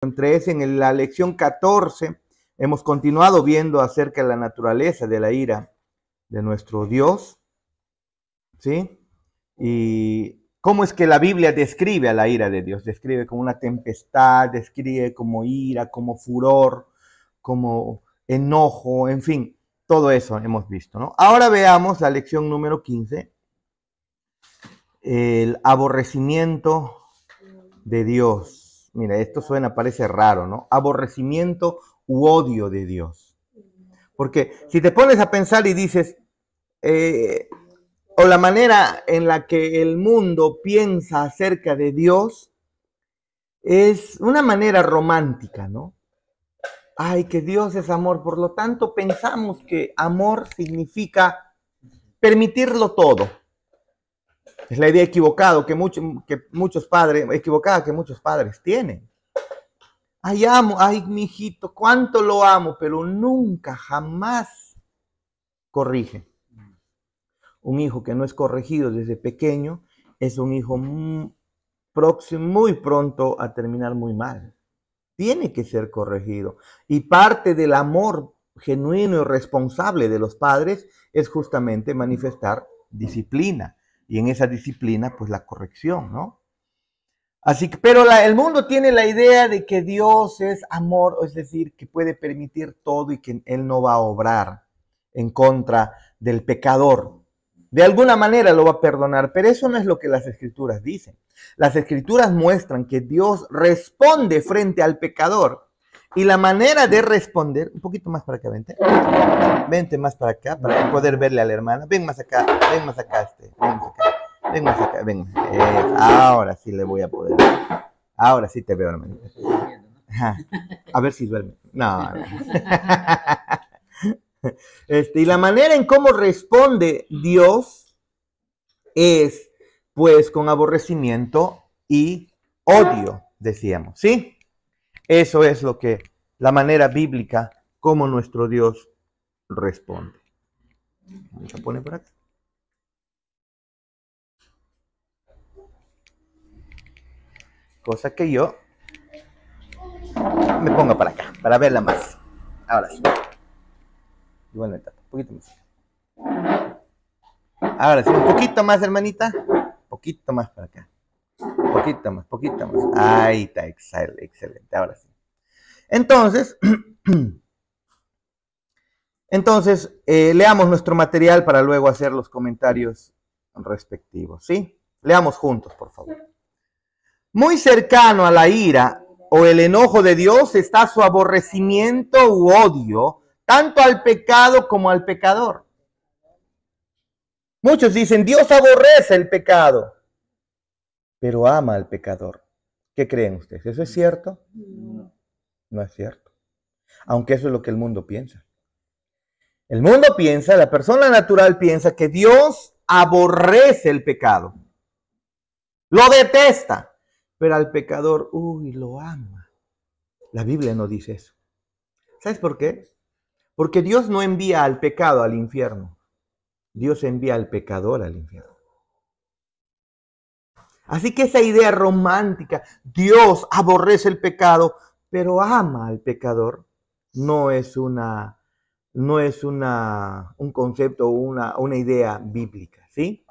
3, la lección 14, hemos continuado viendo acerca de la naturaleza de la ira de nuestro Dios, ¿sí? Y cómo es que la Biblia describe a la ira de Dios. Describe como una tempestad, describe como ira, como furor, como enojo, en fin, todo eso hemos visto, ¿no? Ahora veamos la lección número 15, el aborrecimiento de Dios. Mira, esto parece raro, ¿no? Aborrecimiento u odio de Dios. Porque si te pones a pensar y dices, o la manera en la que el mundo piensa acerca de Dios, es una manera romántica, ¿no? Ay, que Dios es amor, por lo tanto pensamos que amor significa permitirlo todo. Es la idea equivocada que muchos padres tienen. Ay, amo, ay, mi hijito, cuánto lo amo, pero nunca, jamás corrige. Un hijo que no es corregido desde pequeño es un hijo muy pronto a terminar muy mal. Tiene que ser corregido. Y parte del amor genuino y responsable de los padres es justamente manifestar disciplina. Y en esa disciplina, pues la corrección, ¿no? Así que, pero el mundo tiene la idea de que Dios es amor, es decir, que puede permitir todo y que Él no va a obrar en contra del pecador. De alguna manera lo va a perdonar, pero eso no es lo que las Escrituras dicen. Las Escrituras muestran que Dios responde frente al pecador y la manera de responder, un poquito más para acá, vente más para acá para poder verle a la hermana, ven más acá, ven más acá, ven más acá, ven. Ahora sí le voy a poder ver. Ahora sí te veo, hermanita. A ver si duerme. No. Y la manera en cómo responde Dios es, pues, con aborrecimiento y odio, decíamos, ¿sí? Eso es la manera bíblica como nuestro Dios responde. Vamos a poner por acá. Cosa que yo me pongo para acá, para verla más. Ahora sí. Igual un poquito más. Ahora sí, un poquito más, hermanita. Un poquito más para acá. Un poquito más, poquito más. Ahí está, excelente. Ahora sí. Entonces, leamos nuestro material para luego hacer los comentarios respectivos, ¿sí? Leamos juntos, por favor. Muy cercano a la ira o el enojo de Dios está su aborrecimiento u odio, tanto al pecado como al pecador. Muchos dicen, Dios aborrece el pecado, pero ama al pecador. ¿Qué creen ustedes? ¿Eso es cierto? No es cierto. Aunque eso es lo que el mundo piensa. El mundo piensa, la persona natural piensa que Dios aborrece el pecado. Lo detesta. Pero al pecador, lo ama. La Biblia no dice eso. ¿Sabes por qué? Porque Dios no envía al pecado al infierno. Dios envía al pecador al infierno. Así que esa idea romántica, Dios aborrece el pecado, pero ama al pecador, no es un concepto o una idea bíblica, ¿sí?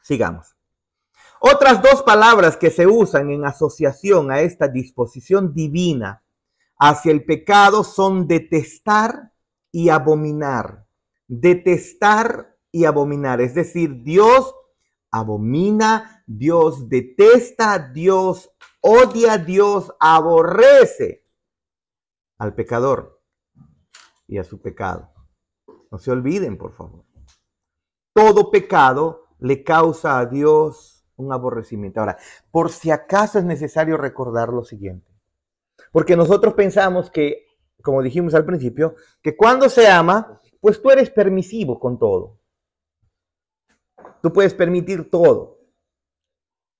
Sigamos. Otras dos palabras que se usan en asociación a esta disposición divina hacia el pecado son detestar y abominar. Detestar y abominar, es decir, Dios abomina, Dios detesta, Dios odia, Dios aborrece al pecador y a su pecado. No se olviden, por favor. Todo pecado le causa a Dios un aborrecimiento. Ahora, por si acaso es necesario recordar lo siguiente. Porque nosotros pensamos que, como dijimos al principio, que cuando se ama, pues tú eres permisivo con todo. Tú puedes permitir todo.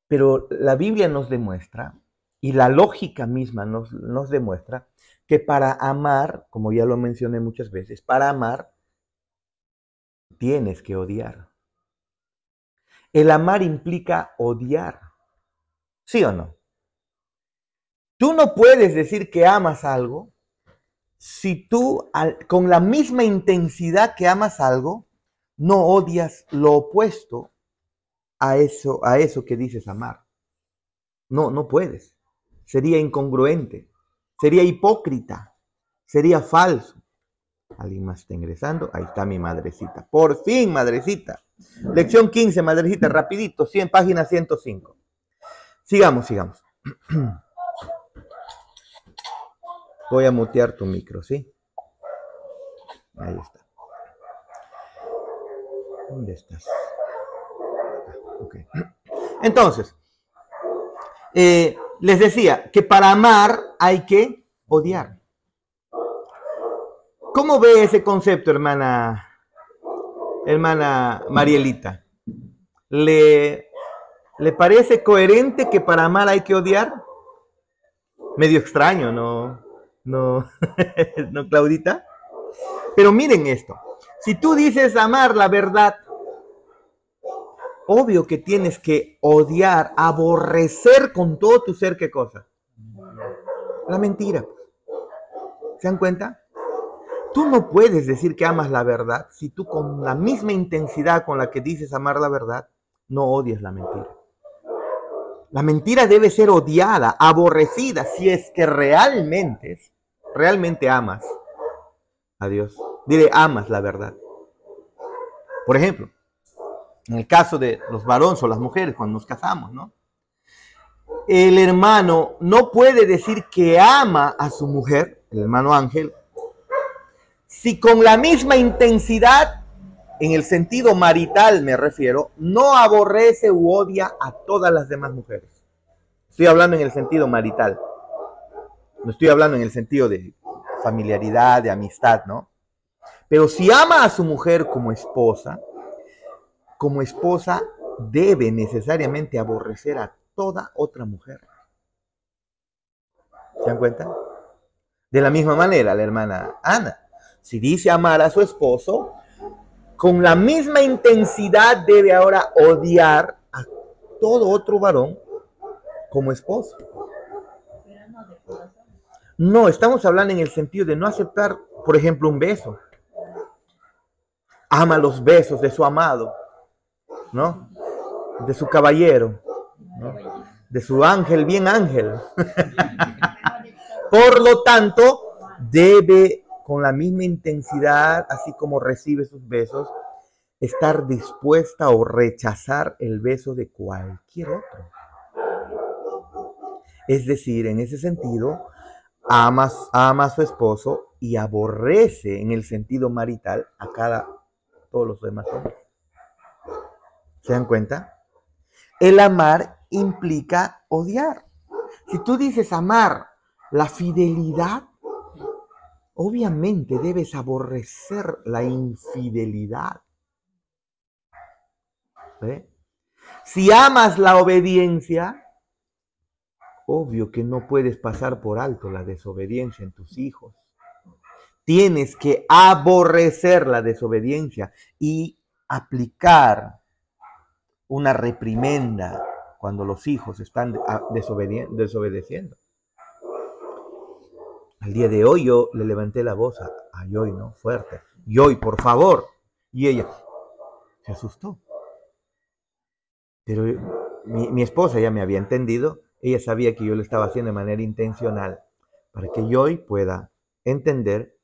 Pero la Biblia nos demuestra, y la lógica misma nos demuestra, que para amar, como ya lo mencioné muchas veces, para amar tienes que odiar. El amar implica odiar. ¿Sí o no? Tú no puedes decir que amas algo si tú con la misma intensidad que amas algo, no odias lo opuesto a eso que dices amar. No, no puedes. Sería incongruente, sería hipócrita, sería falso. ¿Alguien más está ingresando? Ahí está mi madrecita. Por fin, madrecita. Lección 15, madrecita, rapidito, 100, página 105. Sigamos. Voy a mutear tu micro, ¿sí? Ahí está. ¿Dónde estás? Ok. Entonces, les decía que para amar hay que odiar. ¿Cómo ve ese concepto, hermana Marielita? ¿Le parece coherente que para amar hay que odiar? Medio extraño, ¿no? ¿No, ¿no, Claudita? Pero miren esto. Si tú dices amar la verdad, obvio que tienes que odiar, aborrecer con todo tu ser, ¿qué cosa? La mentira. ¿Se dan cuenta? Tú no puedes decir que amas la verdad si tú con la misma intensidad con la que dices amar la verdad, no odias la mentira. La mentira debe ser odiada, aborrecida, si es que realmente amas a Dios. Dile, amas la verdad. Por ejemplo, en el caso de los varones o las mujeres, cuando nos casamos, ¿no? El hermano no puede decir que ama a su mujer, el hermano Ángel, si con la misma intensidad, en el sentido marital me refiero, no aborrece u odia a todas las demás mujeres. Estoy hablando en el sentido marital. No estoy hablando en el sentido de familiaridad, de amistad, ¿no? Pero si ama a su mujer como esposa debe necesariamente aborrecer a toda otra mujer. ¿Se dan cuenta? De la misma manera, la hermana Ana, si dice amar a su esposo, con la misma intensidad debe ahora odiar a todo otro varón como esposo. No, estamos hablando en el sentido de no aceptar, por ejemplo, un beso. Ama los besos de su amado, ¿no? De su caballero, ¿no? De su ángel, bien ángel. Por lo tanto, debe con la misma intensidad, así como recibe sus besos, estar dispuesta o rechazar el beso de cualquier otro. Es decir, en ese sentido, ama a su esposo y aborrece en el sentido marital a todos los demás hombres. ¿Se dan cuenta? El amar implica odiar. Si tú dices amar la fidelidad, obviamente debes aborrecer la infidelidad. ¿Ve? Si amas la obediencia, obvio que no puedes pasar por alto la desobediencia en tus hijos. Tienes que aborrecer la desobediencia y aplicar una reprimenda cuando los hijos están desobedeciendo. El día de hoy yo le levanté la voz a Yoy, ¿no? Fuerte. Yoy, por favor. Y ella se asustó. Pero mi esposa ya me había entendido. Ella sabía que yo lo estaba haciendo de manera intencional para que Yoy pueda entender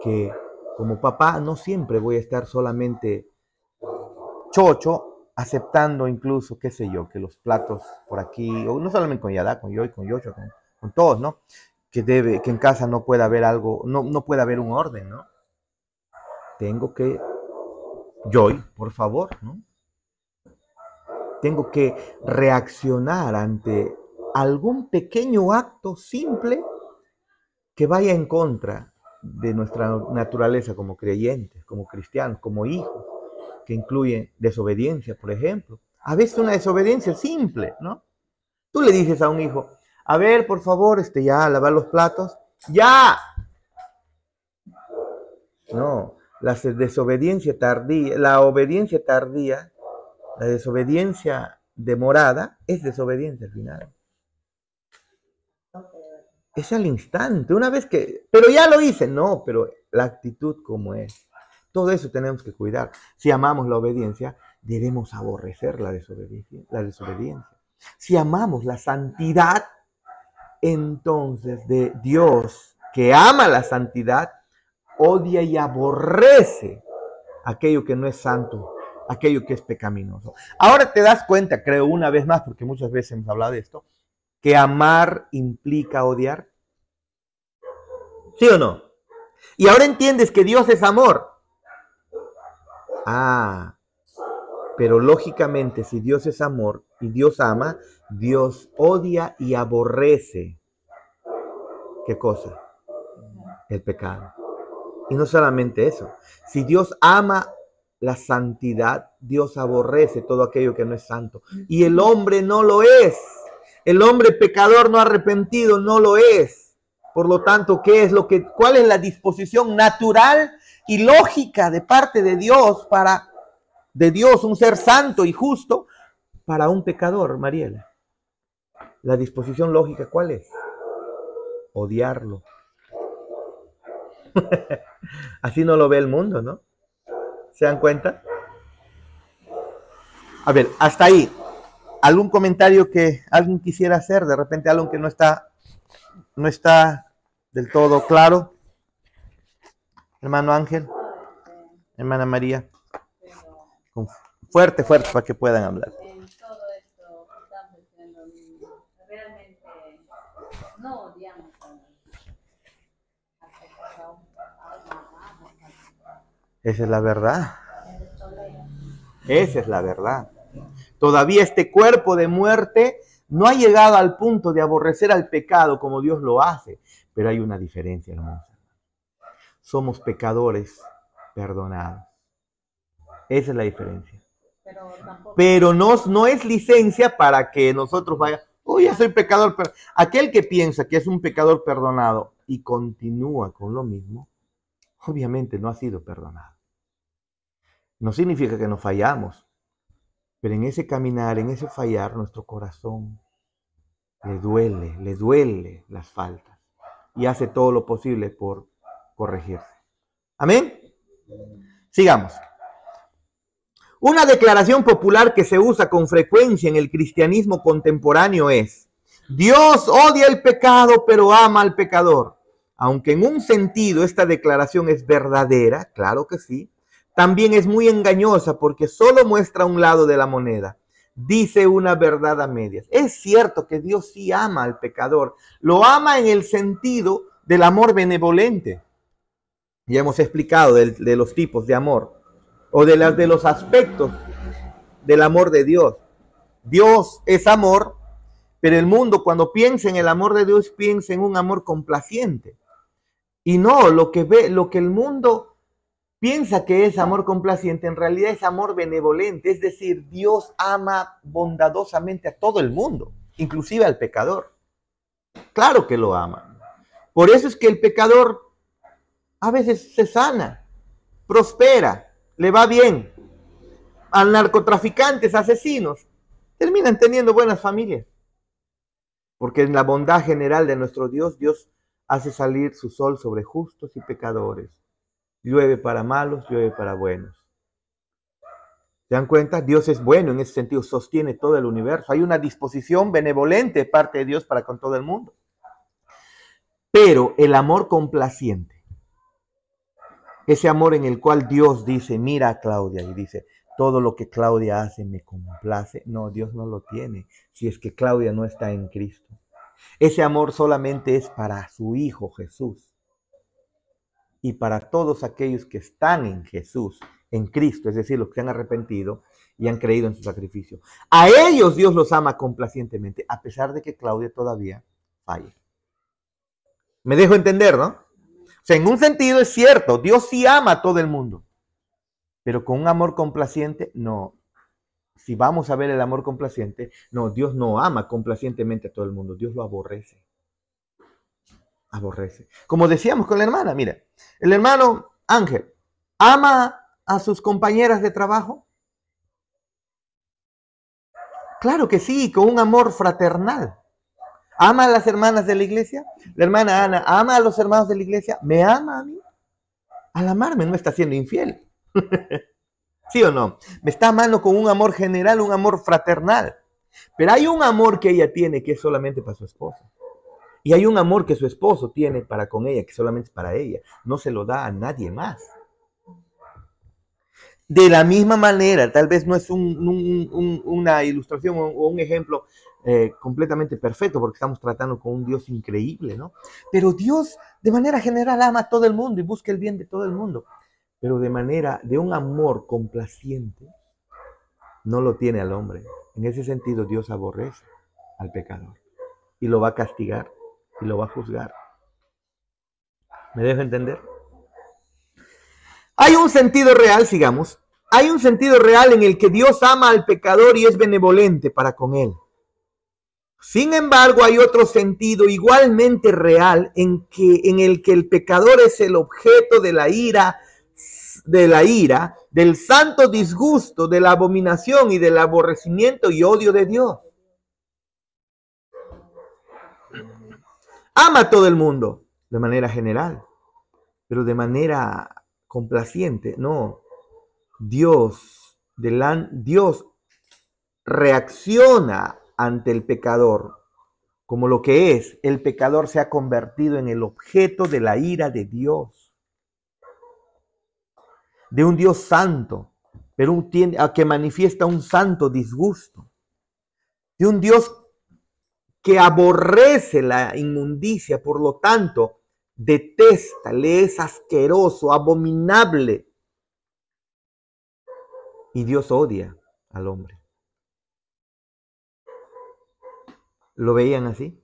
que como papá no siempre voy a estar solamente chocho, aceptando incluso, qué sé yo, que los platos por aquí, o no solamente con Yada, con Yoy, con Yocho, con todos, ¿no? Que en casa no pueda haber algo, no pueda haber un orden, ¿no? Tengo que, Joy, por favor, ¿no? Tengo que reaccionar ante algún pequeño acto simple que vaya en contra de nuestra naturaleza como creyentes, como cristianos, como hijos, que incluyen desobediencia, por ejemplo. A veces una desobediencia simple, ¿no? Tú le dices a un hijo, a ver, por favor, ya, lavar los platos. ¡Ya! No, la desobediencia tardía, la obediencia tardía, la desobediencia demorada es desobediencia al final. Es al instante, una vez que, pero ya lo hice, no, pero la actitud como es. Todo eso tenemos que cuidar. Si amamos la obediencia, debemos aborrecer la desobediencia, la desobediencia. Si amamos la santidad, entonces de Dios que ama la santidad, odia y aborrece aquello que no es santo, aquello que es pecaminoso. Ahora te das cuenta, creo una vez más, porque muchas veces hemos hablado de esto, que amar implica odiar. ¿Sí o no? Y ahora entiendes que Dios es amor. Ah, pero lógicamente si Dios es amor y Dios ama, Dios odia y aborrece. ¿Qué cosa? El pecado. Y no solamente eso. Si Dios ama la santidad, Dios aborrece todo aquello que no es santo. Y el hombre no lo es. El hombre pecador no arrepentido no lo es. Por lo tanto, ¿cuál es la disposición natural y lógica de parte de Dios un ser santo y justo, para un pecador, Mariela? La disposición lógica, ¿cuál es? Odiarlo. Así no lo ve el mundo, ¿no? ¿Se dan cuenta? A ver, hasta ahí. ¿Algún comentario que alguien quisiera hacer? De repente algo que no está del todo claro. Hermano Ángel, hermana María. Fuerte, fuerte, para que puedan hablar. En todo esto que estamos diciendo, realmente no odiamos al pecado, amamos. Esa es la verdad. Esa es la verdad. Todavía este cuerpo de muerte no ha llegado al punto de aborrecer al pecado como Dios lo hace. Pero hay una diferencia, hermosa. Somos pecadores perdonados. Esa es la diferencia. Pero no es licencia para que nosotros vayamos, ya soy pecador. Aquel que piensa que es un pecador perdonado y continúa con lo mismo, obviamente no ha sido perdonado. No significa que no fallamos, pero en ese caminar, en ese fallar, nuestro corazón le duele las faltas y hace todo lo posible por corregirse. ¿Amén? Sigamos. Una declaración popular que se usa con frecuencia en el cristianismo contemporáneo es: Dios odia el pecado, pero ama al pecador. Aunque en un sentido esta declaración es verdadera, claro que sí, también es muy engañosa porque solo muestra un lado de la moneda. Dice una verdad a medias. Es cierto que Dios sí ama al pecador. Lo ama en el sentido del amor benevolente. Ya hemos explicado de los tipos de amor o de los aspectos del amor de Dios. Dios es amor, pero el mundo cuando piensa en el amor de Dios piensa en un amor complaciente. Y no, lo que el mundo piensa que es amor complaciente, en realidad es amor benevolente. Es decir, Dios ama bondadosamente a todo el mundo, inclusive al pecador. Claro que lo ama. Por eso es que el pecador a veces se sana, prospera, le va bien. A narcotraficantes, asesinos, terminan teniendo buenas familias. Porque en la bondad general de nuestro Dios, Dios hace salir su sol sobre justos y pecadores. Llueve para malos, llueve para buenos. ¿Se dan cuenta? Dios es bueno en ese sentido, sostiene todo el universo. Hay una disposición benevolente de parte de Dios para con todo el mundo. Pero el amor complaciente, ese amor en el cual Dios dice, mira a Claudia y dice, todo lo que Claudia hace me complace. No, Dios no lo tiene, si es que Claudia no está en Cristo. Ese amor solamente es para su Hijo Jesús. Y para todos aquellos que están en Jesús, en Cristo, es decir, los que se han arrepentido y han creído en su sacrificio. A ellos Dios los ama complacientemente, a pesar de que Claudia todavía falle. ¿Me dejo entender, no? O sea, en un sentido es cierto, Dios sí ama a todo el mundo. Pero con un amor complaciente, no. Si vamos a ver el amor complaciente, no, Dios no ama complacientemente a todo el mundo, Dios lo aborrece. Aborrece. Como decíamos con la hermana, mira, el hermano Ángel, ¿ama a sus compañeras de trabajo? Claro que sí, con un amor fraternal. ¿Ama a las hermanas de la iglesia? La hermana Ana, ¿ama a los hermanos de la iglesia? ¿Me ama a mí? Al amarme no está siendo infiel. ¿Sí o no? Me está amando con un amor general, un amor fraternal. Pero hay un amor que ella tiene que es solamente para su esposo. Y hay un amor que su esposo tiene para con ella, que solamente es para ella. No se lo da a nadie más. De la misma manera, tal vez no es una ilustración o un ejemplo completamente perfecto, porque estamos tratando con un Dios increíble, ¿no? Pero Dios, de manera general, ama a todo el mundo y busca el bien de todo el mundo. Pero de un amor complaciente, no lo tiene al hombre. En ese sentido, Dios aborrece al pecador y lo va a castigar y lo va a juzgar. ¿Me dejo entender? Hay un sentido real, sigamos. Hay un sentido real en el que Dios ama al pecador y es benevolente para con él. Sin embargo, hay otro sentido igualmente real en el que el pecador es el objeto de la ira, del santo disgusto, de la abominación y del aborrecimiento y odio de Dios. Ama a todo el mundo de manera general, pero de manera complaciente, no. Dios reacciona ante el pecador como lo que es. El pecador se ha convertido en el objeto de la ira de Dios, de un Dios santo, pero que manifiesta un santo disgusto, de un Dios que aborrece la inmundicia, por lo tanto, detesta, le es asqueroso, abominable. Y Dios odia al hombre. ¿Lo veían así?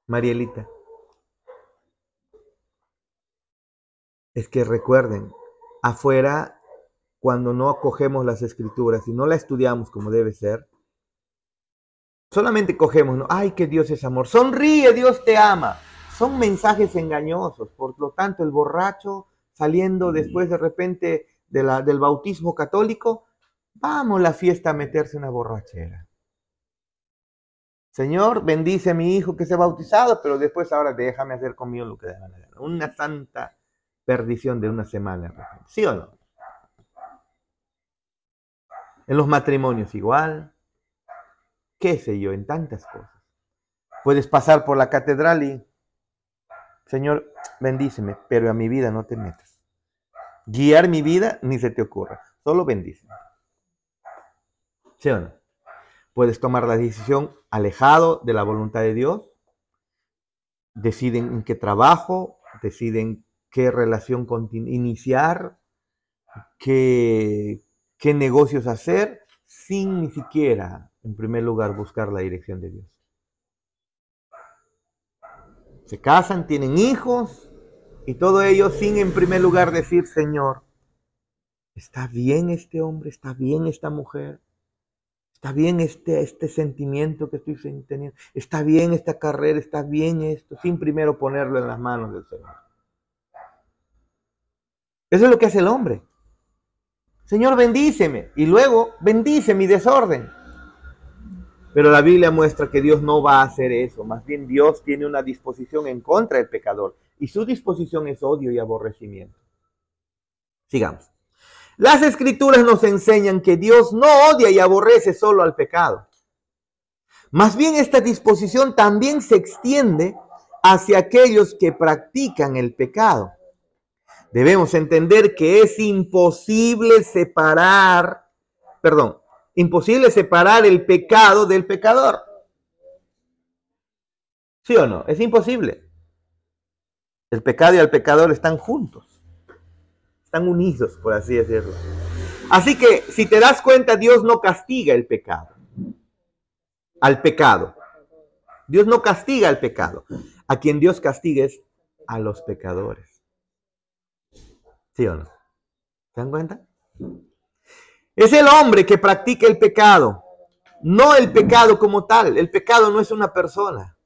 Marielita. Es que recuerden, afuera, cuando no acogemos las escrituras y no la estudiamos como debe ser, solamente cogemos, ¿no? Ay, que Dios es amor. Sonríe, Dios te ama. Son mensajes engañosos. Por lo tanto, el borracho saliendo después de repente del bautismo católico, vamos a la fiesta a meterse una borrachera. Señor, bendice a mi hijo que se ha bautizado, pero después ahora déjame hacer conmigo lo que da la gana. Una santa perdición de una semana. ¿Sí o no? En los matrimonios igual. Qué sé yo, en tantas cosas. Puedes pasar por la catedral y, Señor, bendíceme, pero a mi vida no te metas. Guiar mi vida ni se te ocurra. Solo bendíceme. ¿Sí o no? Puedes tomar la decisión alejado de la voluntad de Dios. Deciden en qué trabajo, deciden qué relación iniciar, qué negocios hacer, sin ni siquiera, en primer lugar, buscar la dirección de Dios. Se casan, tienen hijos, y todo ello sin en primer lugar decir, Señor, ¿está bien este hombre? ¿Está bien esta mujer? ¿Está bien este sentimiento que estoy teniendo? ¿Está bien esta carrera? ¿Está bien esto? Sin primero ponerlo en las manos del Señor. Eso es lo que hace el hombre. Señor, bendíceme. Y luego bendice mi desorden. Pero la Biblia muestra que Dios no va a hacer eso. Más bien Dios tiene una disposición en contra del pecador. Y su disposición es odio y aborrecimiento. Sigamos. Las Escrituras nos enseñan que Dios no odia y aborrece solo al pecado. Más bien esta disposición también se extiende hacia aquellos que practican el pecado. Debemos entender que es imposible separar el pecado del pecador. ¿Sí o no? Es imposible. El pecado y el pecador están juntos. Están unidos, por así decirlo. Así que, si te das cuenta, Dios no castiga el pecado. Al pecado. Dios no castiga al pecado. A quien Dios castiga es a los pecadores. ¿Sí o no? ¿Se dan cuenta? Es el hombre que practica el pecado, no el pecado como tal. El pecado no es una persona.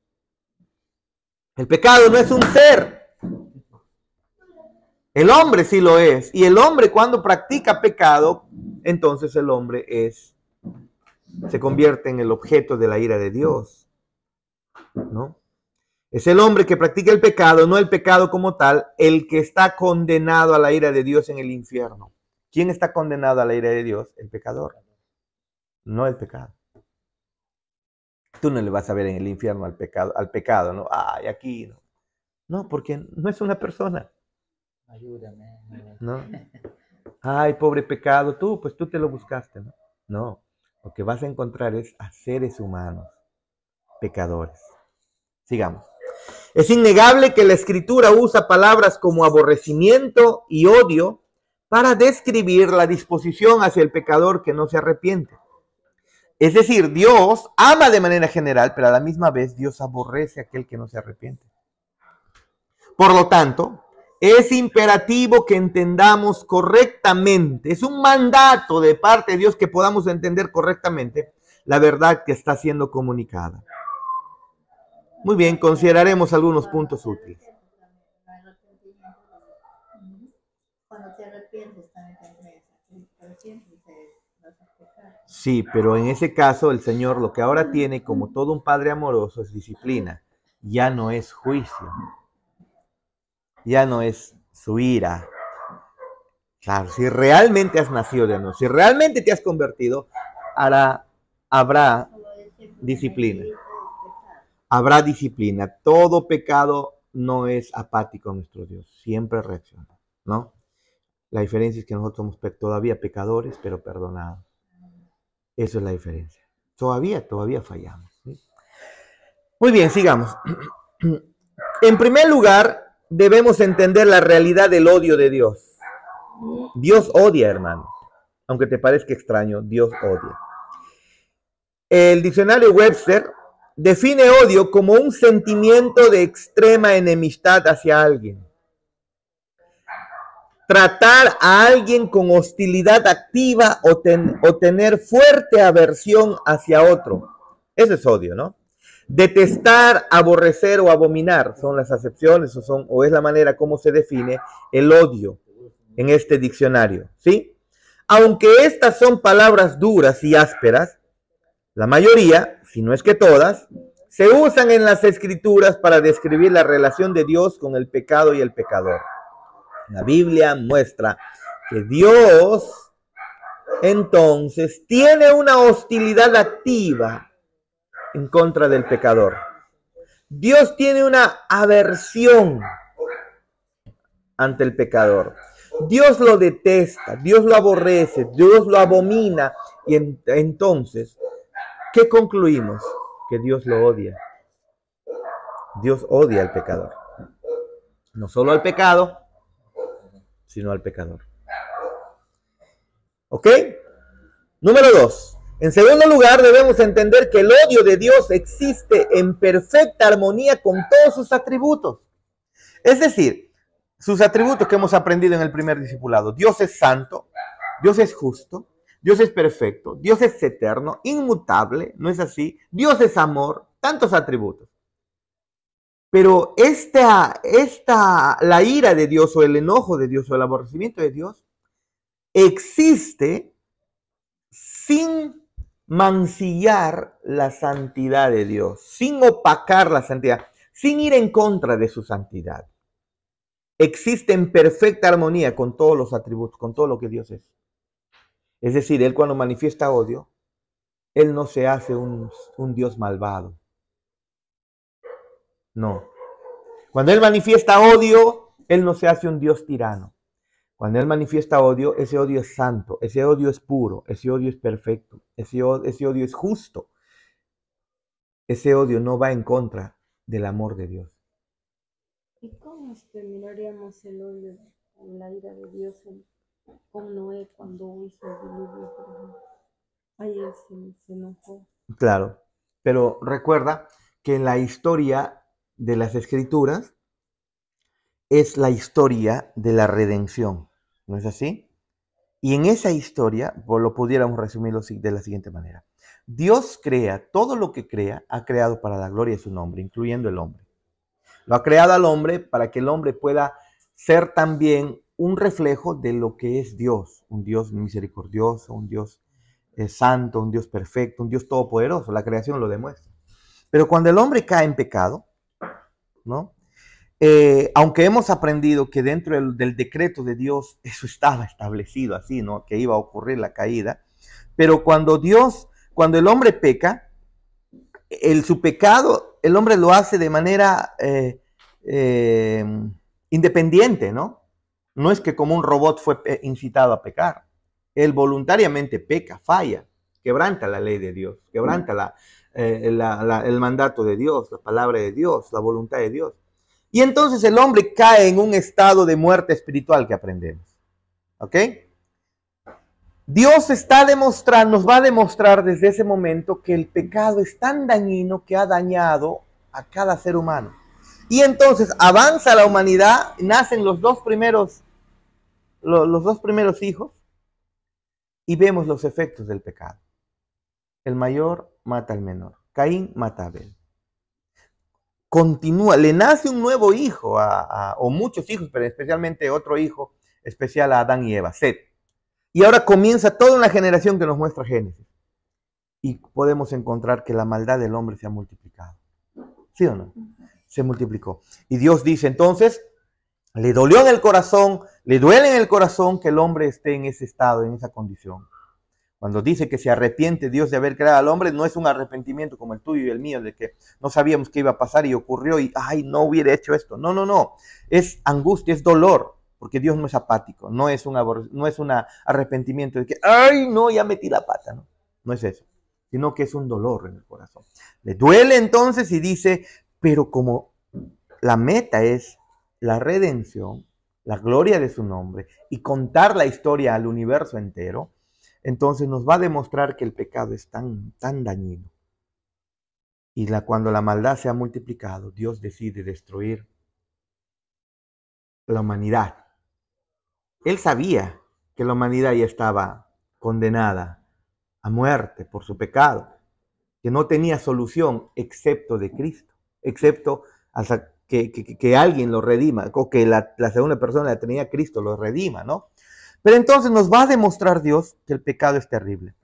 El pecado no es un ser. El hombre sí lo es. Y el hombre cuando practica pecado, entonces el hombre se convierte en el objeto de la ira de Dios. ¿no? Es el hombre que practica el pecado, no el pecado como tal, el que está condenado a la ira de Dios en el infierno. ¿Quién está condenado a la ira de Dios? El pecador, no el pecado. Tú no le vas a ver en el infierno al pecado, ¿no? Ay, aquí no. No, porque no es una persona. Ayúdame. ¿No? Ay, pobre pecado, pues tú te lo buscaste, ¿no? No, lo que vas a encontrar es a seres humanos, pecadores. Sigamos. Es innegable que la Escritura usa palabras como aborrecimiento y odio para describir la disposición hacia el pecador que no se arrepiente. Es decir, Dios ama de manera general, pero a la misma vez Dios aborrece a aquel que no se arrepiente. Por lo tanto, es imperativo que entendamos correctamente, es un mandato de parte de Dios que podamos entender correctamente la verdad que está siendo comunicada. Muy bien, consideraremos algunos puntos útiles. Cuando te arrepientes también te arrepientes. Sí, pero en ese caso el Señor lo que ahora tiene como todo un padre amoroso es disciplina. Ya no es juicio. Ya no es su ira. Claro, si realmente has nacido de nuevo, si realmente te has convertido, habrá disciplina. Habrá disciplina. Todo pecado no es apático a nuestro Dios. Siempre reacciona, ¿no? La diferencia es que nosotros somos todavía pecadores, pero perdonados. Eso es la diferencia. Todavía fallamos, ¿sí? Muy bien, sigamos. En primer lugar, debemos entender la realidad del odio de Dios. Dios odia, hermanos. Aunque te parezca extraño, Dios odia. El diccionario Webster define odio como un sentimiento de extrema enemistad hacia alguien. Tratar a alguien con hostilidad activa o tener fuerte aversión hacia otro. Eso es odio, ¿no? Detestar, aborrecer o abominar son las acepciones o es la manera como se define el odio en este diccionario, ¿sí? Aunque estas son palabras duras y ásperas, la mayoría, si no es que todas, se usan en las escrituras para describir la relación de Dios con el pecado y el pecador. La Biblia muestra que Dios entonces tiene una hostilidad activa en contra del pecador. Dios tiene una aversión ante el pecador. Dios lo detesta, Dios lo aborrece, Dios lo abomina. Y entonces, ¿qué concluimos? Que Dios lo odia. Dios odia al pecador. No solo al pecado, sino al pecador. ¿Ok? Número 2. En segundo lugar, debemos entender que el odio de Dios existe en perfecta armonía con todos sus atributos. Es decir, sus atributos que hemos aprendido en el primer discipulado. Dios es santo, Dios es justo, Dios es perfecto, Dios es eterno, inmutable, ¿no es así? Dios es amor, tantos atributos. Pero la ira de Dios o el enojo de Dios o el aborrecimiento de Dios existe sin mancillar la santidad de Dios, sin opacar la santidad, sin ir en contra de su santidad. Existe en perfecta armonía con todos los atributos, con todo lo que Dios es. Es decir, Él cuando manifiesta odio, Él no se hace un Dios malvado. No. Cuando Él manifiesta odio, Él no se hace un Dios tirano. Cuando Él manifiesta odio, ese odio es santo, ese odio es puro, ese odio es perfecto, ese odio es justo. Ese odio no va en contra del amor de Dios. ¿Y cómo miraríamos el odio, la ira de Dios con Noé cuando hizo el diluvio, por ejemplo? Ahí él se enojó. Claro, pero recuerda que en la historia de las Escrituras es la historia de la redención, ¿no es así? Y en esa historia, pues lo pudiéramos resumirlo de la siguiente manera. Dios crea, todo lo que crea, ha creado para la gloria de su nombre, incluyendo el hombre. Lo ha creado al hombre para que el hombre pueda ser también un reflejo de lo que es Dios, un Dios misericordioso, un Dios santo, un Dios perfecto, un Dios todopoderoso. La creación lo demuestra. Pero cuando el hombre cae en pecado, ¿no? Aunque hemos aprendido que dentro del decreto de Dios eso estaba establecido así, ¿no? Que iba a ocurrir la caída. Pero cuando el hombre peca, su pecado, el hombre lo hace de manera independiente, ¿no? No es que como un robot fue incitado a pecar. Él voluntariamente peca, falla, quebranta la ley de Dios, quebranta el mandato de Dios, la palabra de Dios, la voluntad de Dios. Y entonces el hombre cae en un estado de muerte espiritual que aprendemos. ¿Ok? Dios nos va a demostrar desde ese momento que el pecado es tan dañino que ha dañado a cada ser humano. Y entonces avanza la humanidad, nacen los dos primeros hijos y vemos los efectos del pecado. El mayor mata al menor. Caín mata a Abel. Continúa, le nace un nuevo hijo, o muchos hijos, pero especialmente otro hijo especial a Adán y Eva, Set. Y ahora comienza toda una generación que nos muestra Génesis. Y podemos encontrar que la maldad del hombre se ha multiplicado. ¿Sí o no? Se multiplicó. Y Dios dice entonces, le dolió en el corazón, le duele en el corazón que el hombre esté en ese estado, en esa condición. Cuando dice que se arrepiente Dios de haber creado al hombre, no es un arrepentimiento como el tuyo y el mío, de que no sabíamos qué iba a pasar y ocurrió y, ay, no hubiera hecho esto. No, no, no. Es angustia, es dolor. Porque Dios no es apático, no es un arrepentimiento de que, ay, no, ya metí la pata, ¿no? No es eso, sino que es un dolor en el corazón. Le duele entonces y dice, pero como la meta es la redención, la gloria de su nombre y contar la historia al universo entero, entonces nos va a demostrar que el pecado es tan dañino. Y cuando la maldad se ha multiplicado, Dios decide destruir la humanidad. Él sabía que la humanidad ya estaba condenada a muerte por su pecado, que no tenía solución excepto de Cristo, excepto hasta que alguien lo redima, o que la segunda persona de la Trinidad, Cristo, lo redima, ¿no? Pero entonces nos va a demostrar Dios que el pecado es terrible.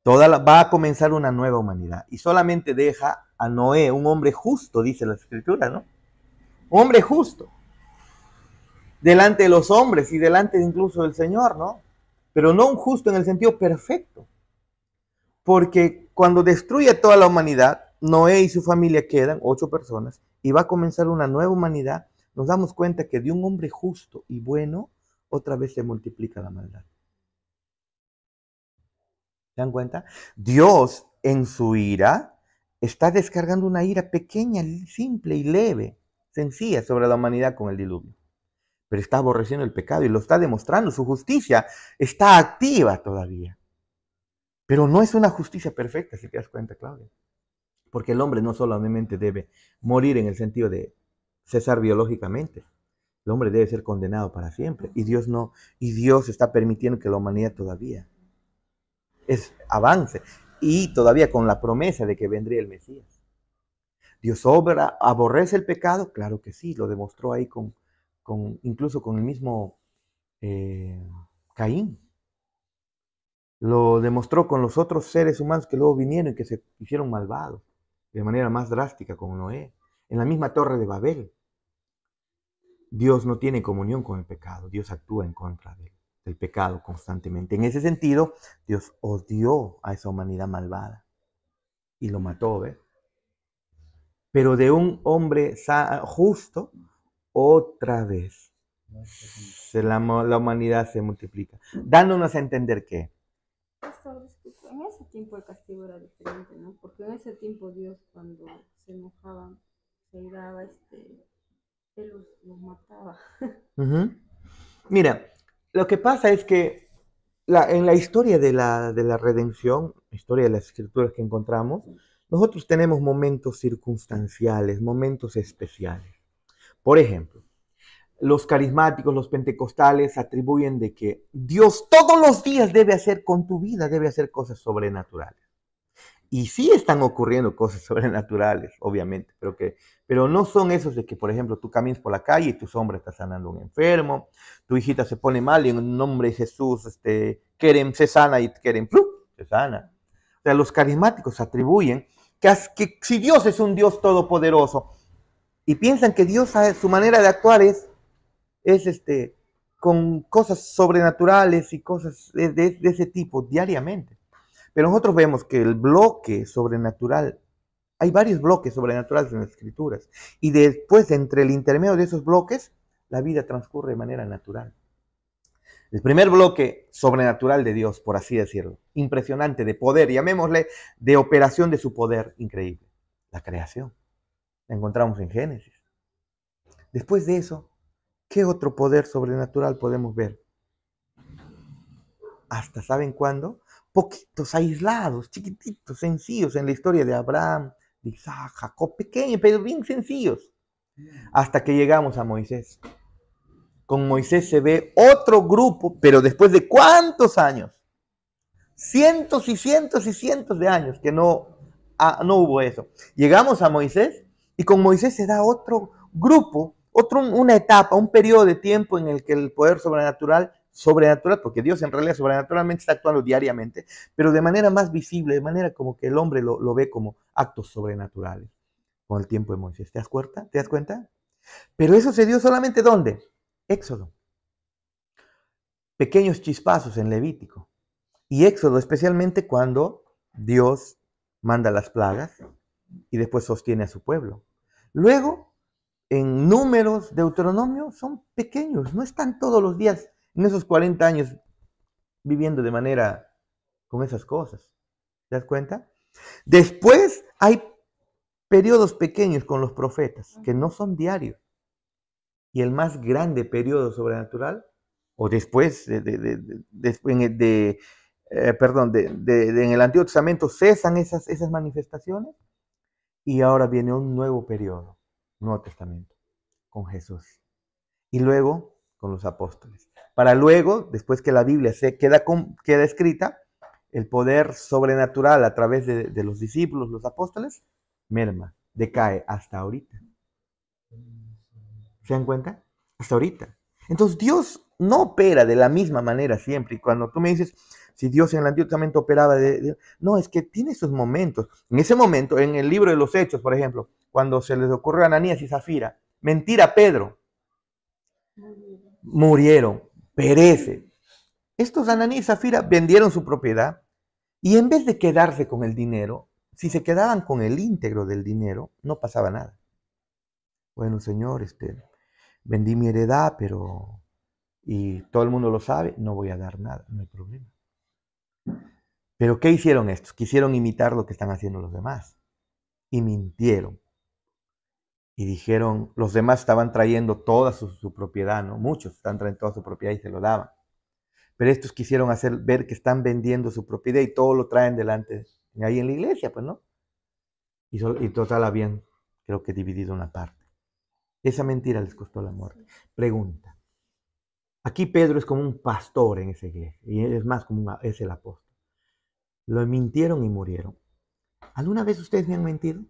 Va a comenzar una nueva humanidad y solamente deja a Noé, un hombre justo, dice la Escritura, ¿no? Un hombre justo. Delante de los hombres y delante incluso del Señor, ¿no? Pero no un justo en el sentido perfecto. Porque cuando destruye toda la humanidad, Noé y su familia quedan 8 personas y va a comenzar una nueva humanidad. Nos damos cuenta que de un hombre justo y bueno, otra vez se multiplica la maldad. ¿Se dan cuenta? Dios en su ira está descargando una ira pequeña, simple y leve, sencilla sobre la humanidad con el diluvio. Pero está aborreciendo el pecado y lo está demostrando. Su justicia está activa todavía. Pero no es una justicia perfecta, si te das cuenta, Claudia. Porque el hombre no solamente debe morir en el sentido de cesar biológicamente. El hombre debe ser condenado para siempre. Y Dios está permitiendo que la humanidad todavía avance. Y todavía con la promesa de que vendría el Mesías. ¿Dios aborrece el pecado? Claro que sí, lo demostró ahí incluso con el mismo Caín. Lo demostró con los otros seres humanos que luego vinieron y que se hicieron malvados, de manera más drástica con Noé. En la misma Torre de Babel, Dios no tiene comunión con el pecado, Dios actúa en contra del pecado constantemente. En ese sentido, Dios odió a esa humanidad malvada y lo mató, ¿ves? Pero de un hombre justo, otra vez la humanidad se multiplica, dándonos a entender que en ese tiempo el castigo era diferente, ¿no? Porque en ese tiempo Dios, cuando se enojaban, se iraba, Él los mataba. Mira, lo que pasa es que en la historia de la redención, historia de las escrituras que encontramos, nosotros tenemos momentos circunstanciales, momentos especiales. Por ejemplo, los carismáticos, los pentecostales atribuyen de que Dios todos los días debe hacer con tu vida, debe hacer cosas sobrenaturales. Y sí están ocurriendo cosas sobrenaturales, obviamente, pero no son esos de que, por ejemplo, tú caminas por la calle y tu sombra está sanando a un enfermo, tu hijita se pone mal y en el nombre de Jesús, Kerem se sana y Kerem se sana. O sea, los carismáticos atribuyen que si Dios es un Dios todopoderoso y piensan que Dios, su manera de actuar es con cosas sobrenaturales y cosas de ese tipo diariamente. Pero nosotros vemos que el bloque sobrenatural, hay varios bloques sobrenaturales en las escrituras, y después, entre el intermedio de esos bloques, la vida transcurre de manera natural. El primer bloque sobrenatural de Dios, por así decirlo, impresionante, de poder, llamémosle de operación de su poder increíble, la creación. La encontramos en Génesis. Después de eso, ¿qué otro poder sobrenatural podemos ver? Hasta, ¿saben cuándo? Poquitos, aislados, chiquititos, sencillos en la historia de Abraham, de Isaac, Jacob, pequeños, pero bien sencillos. Hasta que llegamos a Moisés. Con Moisés se ve otro grupo, pero después de ¿cuántos años? Cientos y cientos y cientos de años que no hubo eso. Llegamos a Moisés y con Moisés se da otro grupo, una etapa, un periodo de tiempo en el que el poder sobrenatural, porque Dios en realidad sobrenaturalmente está actuando diariamente, pero de manera más visible, de manera como que el hombre lo ve como actos sobrenaturales con el tiempo de Moisés. ¿Te das cuenta? ¿Te das cuenta? Pero eso se dio solamente ¿dónde? Éxodo. Pequeños chispazos en Levítico. Y Éxodo, especialmente cuando Dios manda las plagas y después sostiene a su pueblo. Luego, en Números, Deuteronomio, son pequeños, no están todos los días en esos 40 años viviendo de manera con esas cosas. ¿Te das cuenta? Después hay periodos pequeños con los profetas, que no son diarios. Y el más grande periodo sobrenatural, o después en el Antiguo Testamento cesan esas manifestaciones y ahora viene un nuevo periodo, Nuevo Testamento, con Jesús. Y luego con los apóstoles. Para luego, después que la Biblia queda escrita, el poder sobrenatural a través de los discípulos, los apóstoles, merma, decae hasta ahorita. ¿Se dan cuenta? Hasta ahorita. Entonces Dios no opera de la misma manera siempre. Y cuando tú me dices, si Dios en el Antiguo Testamento operaba no, es que tiene esos momentos. En ese momento, en el libro de los Hechos, por ejemplo, cuando se les ocurrió a Ananías y Zafira, mentir a Pedro, murieron, perece. Estos Ananías y Zafira vendieron su propiedad y en vez de quedarse con el dinero, si se quedaban con el íntegro del dinero, no pasaba nada. Bueno, Señor, vendí mi heredad, y todo el mundo lo sabe, no voy a dar nada, no hay problema. Pero ¿qué hicieron estos? Quisieron imitar lo que están haciendo los demás. Y mintieron. Y dijeron, los demás estaban trayendo toda su propiedad, ¿no? Muchos están trayendo toda su propiedad y se lo daban. Pero estos quisieron hacer ver que están vendiendo su propiedad y todo lo traen delante, ahí en la iglesia, pues, ¿no? Y total habían, creo que dividido una parte. Esa mentira les costó la muerte. Pregunta. Aquí Pedro es como un pastor en esa iglesia, y es más es el apóstol. Lo mintieron y murieron. ¿Alguna vez ustedes me han mentido?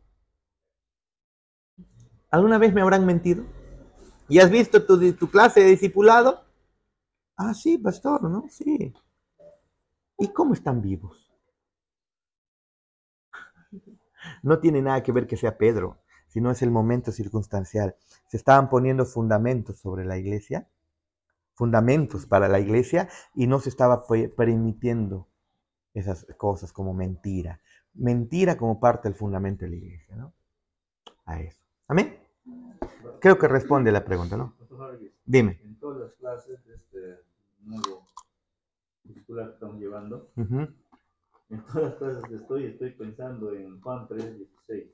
¿Alguna vez me habrán mentido? ¿Y has visto tu clase de discipulado? Ah, sí, pastor, ¿no? Sí. ¿Y cómo están vivos? No tiene nada que ver que sea Pedro, sino es el momento circunstancial. Se estaban poniendo fundamentos sobre la iglesia, fundamentos para la iglesia, y no se estaba permitiendo esas cosas como mentira. Mentira como parte del fundamento de la iglesia, ¿no? A eso. ¿Amén? Creo que responde la pregunta, ¿no? Dime. En todas las clases de este nuevo discípulo que estamos llevando, en todas las clases que estoy pensando en Juan 3:16.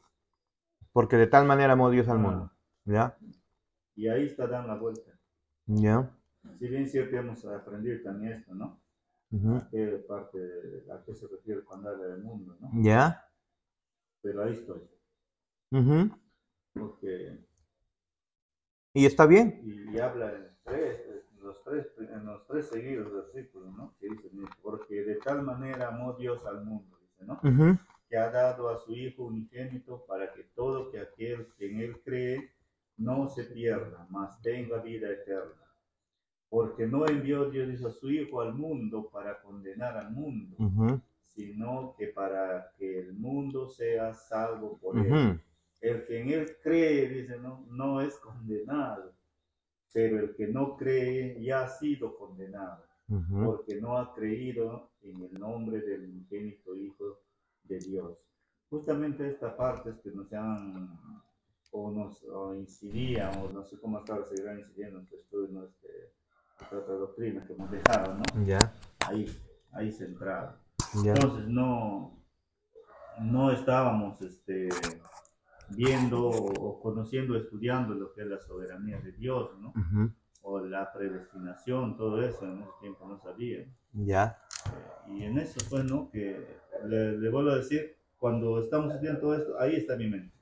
Porque de tal manera amó Dios al mundo. ¿Ya? Y ahí está dando la vuelta. ¿Ya? Si bien cierto hemos aprendido también esto, ¿no? ¿A qué se refiere cuando habla del mundo, ¿no? ¿Ya? Pero ahí estoy. Porque... Y está bien. Y habla en los tres seguidos versículos, ¿no? Que dice, porque de tal manera amó Dios al mundo, dice, ¿no? Que ha dado a su Hijo unigénito para que todo aquel que en él cree no se pierda, mas tenga vida eterna. Porque no envió Dios a su Hijo al mundo para condenar al mundo, sino que para que el mundo sea salvo por él. Ujú. El que en él cree, dice, no es condenado, pero el que no cree ya ha sido condenado, Ujú. porque no ha creído en el nombre del unigénito Hijo de Dios. Justamente esta parte es que nos han, o incidían, o no sé cómo hasta ahora seguirán incidiendo en estudios de otra doctrina que hemos dejado, ¿no? Ya, Ahí centrado. ya. Entonces no estábamos viendo o conociendo, estudiando lo que es la soberanía de Dios, ¿no? Ujú. O la predestinación, todo eso en ese tiempo no sabía. Ya. Y en eso, pues, ¿no? Que le vuelvo a decir, cuando estamos estudiando todo esto, ahí está mi mente.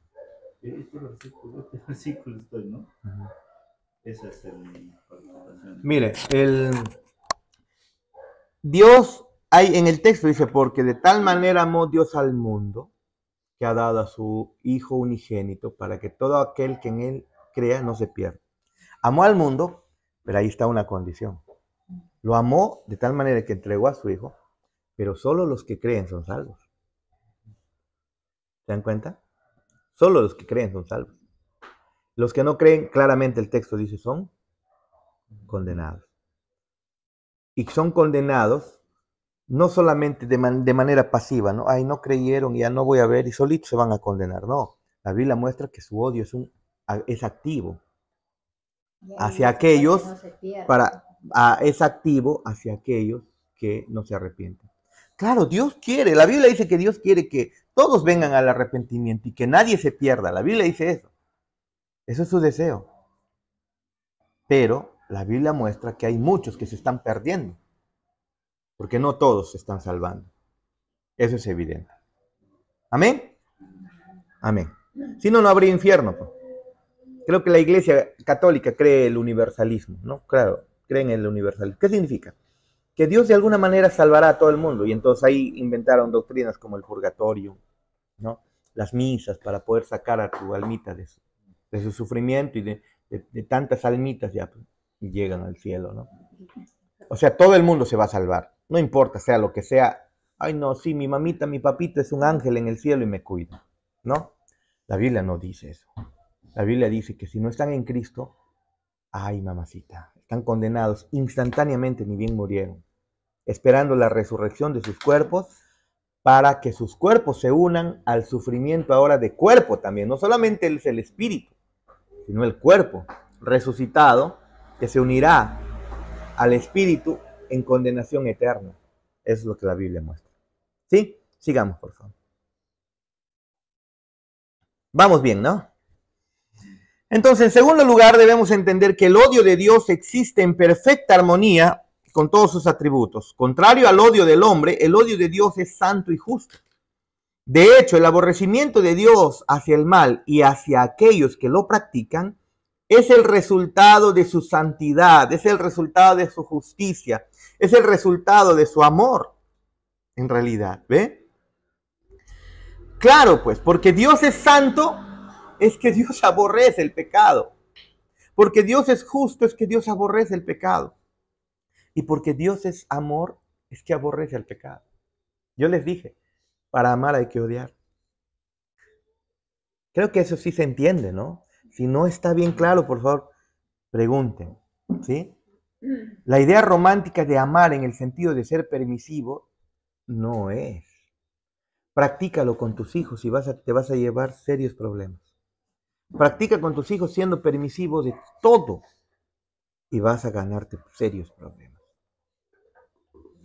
Este versículo estoy, ¿no? Ujú. Esa es mi participación. Mire, Dios, hay en el texto dice, porque de tal manera amó Dios al mundo, que ha dado a su Hijo unigénito, para que todo aquel que en él crea no se pierda. Amó al mundo, pero ahí está una condición. Lo amó de tal manera que entregó a su Hijo, pero solo los que creen son salvos. ¿Se dan cuenta? Solo los que creen son salvos. Los que no creen, claramente el texto dice, son condenados. Y son condenados no solamente de manera pasiva, ¿no? Ay, no creyeron, ya no voy a ver y solitos se van a condenar. No, la Biblia muestra que su odio es activo hacia aquellos, es activo hacia aquellos que no se arrepienten. Claro, Dios quiere, la Biblia dice que Dios quiere que todos vengan al arrepentimiento y que nadie se pierda. La Biblia dice eso. Eso es su deseo. Pero la Biblia muestra que hay muchos que se están perdiendo, porque no todos se están salvando. Eso es evidente. ¿Amén? Amén. Si no, no habría infierno. Pues. Creo que la Iglesia Católica cree el universalismo, ¿no? Claro, creen en el universalismo. ¿Qué significa? Que Dios de alguna manera salvará a todo el mundo, y entonces ahí inventaron doctrinas como el purgatorio, ¿no? Las misas para poder sacar a tu almita de su sufrimiento y de tantas almitas ya pues, llegan al cielo, ¿no? O sea, todo el mundo se va a salvar, no importa, sea lo que sea. Ay, no, sí, mi mamita, mi papito es un ángel en el cielo y me cuida, ¿no? La Biblia no dice eso. La Biblia dice que si no están en Cristo, ay, mamacita, están condenados instantáneamente, ni bien murieron, esperando la resurrección de sus cuerpos para que sus cuerpos se unan al sufrimiento ahora de cuerpo también. No solamente es el espíritu, sino el cuerpo resucitado que se unirá al espíritu en condenación eterna. Eso es lo que la Biblia muestra. ¿Sí? Sigamos, por favor. Vamos bien, ¿no? Entonces, en segundo lugar, debemos entender que el odio de Dios existe en perfecta armonía con todos sus atributos. Contrario al odio del hombre, el odio de Dios es santo y justo. De hecho, el aborrecimiento de Dios hacia el mal y hacia aquellos que lo practican es el resultado de su santidad, es el resultado de su justicia, es el resultado de su amor, en realidad, ¿ve? Claro, pues, porque Dios es santo, es que Dios aborrece el pecado. Porque Dios es justo, es que Dios aborrece el pecado. Y porque Dios es amor, es que aborrece el pecado. Yo les dije, para amar hay que odiar. Creo que eso sí se entiende, ¿no? Si no está bien claro, por favor, pregunten, ¿sí? La idea romántica de amar en el sentido de ser permisivo no es. Practícalo con tus hijos y te vas a llevar serios problemas. Practica con tus hijos siendo permisivo de todo y vas a ganarte serios problemas.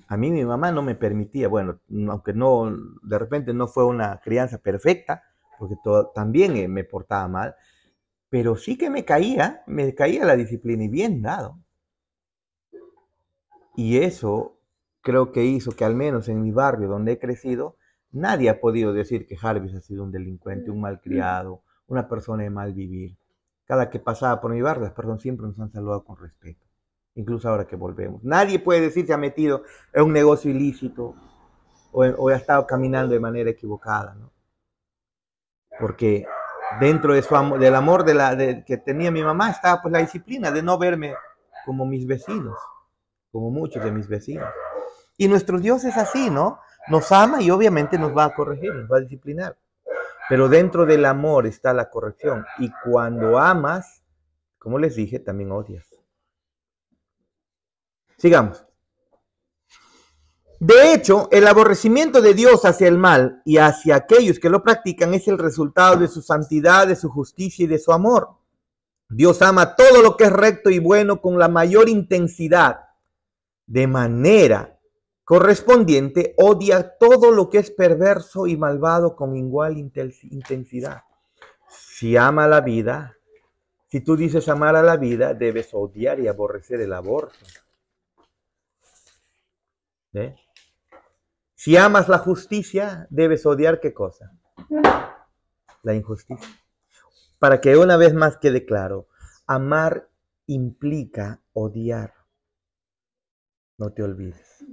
A mí mi mamá no me permitía, bueno, aunque no, de repente no fue una crianza perfecta, porque también me portaba mal, pero sí que me caía la disciplina y bien dado. Y eso creo que hizo que al menos en mi barrio donde he crecido, nadie ha podido decir que Jarvis ha sido un delincuente, un malcriado, una persona de mal vivir. Cada que pasaba por mi barrio, las personas siempre nos han saludado con respeto. Incluso ahora que volvemos. Nadie puede decir que se ha metido en un negocio ilícito o ha estado caminando de manera equivocada, ¿no? Porque dentro de del amor que tenía mi mamá estaba pues la disciplina de no verme como mis vecinos, como muchos de mis vecinos. Y nuestro Dios es así, ¿no? Nos ama y obviamente nos va a corregir, nos va a disciplinar. Pero dentro del amor está la corrección. Y cuando amas, como les dije, también odias. Sigamos. De hecho, el aborrecimiento de Dios hacia el mal y hacia aquellos que lo practican es el resultado de su santidad, de su justicia y de su amor. Dios ama todo lo que es recto y bueno con la mayor intensidad. De manera correspondiente, odia todo lo que es perverso y malvado con igual intensidad. Si ama la vida, si tú dices amar a la vida, debes odiar y aborrecer el aborto. ¿Ve? Si amas la justicia, debes odiar ¿qué cosa? La injusticia. Para que una vez más quede claro, amar implica odiar. No te olvides.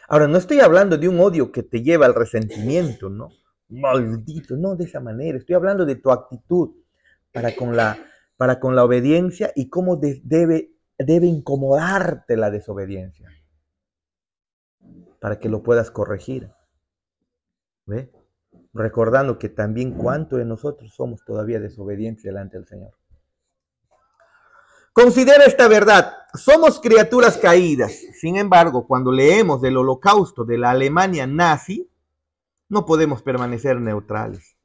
Ahora, no estoy hablando de un odio que te lleva al resentimiento, ¿no? Maldito, no de esa manera. Estoy hablando de tu actitud para con la obediencia y cómo debe incomodarte la desobediencia para que lo puedas corregir. ¿Ve? Recordando que también cuánto de nosotros somos todavía desobedientes delante del Señor. Considera esta verdad, somos criaturas caídas. Sin embargo, cuando leemos del holocausto de la Alemania nazi, no podemos permanecer neutrales.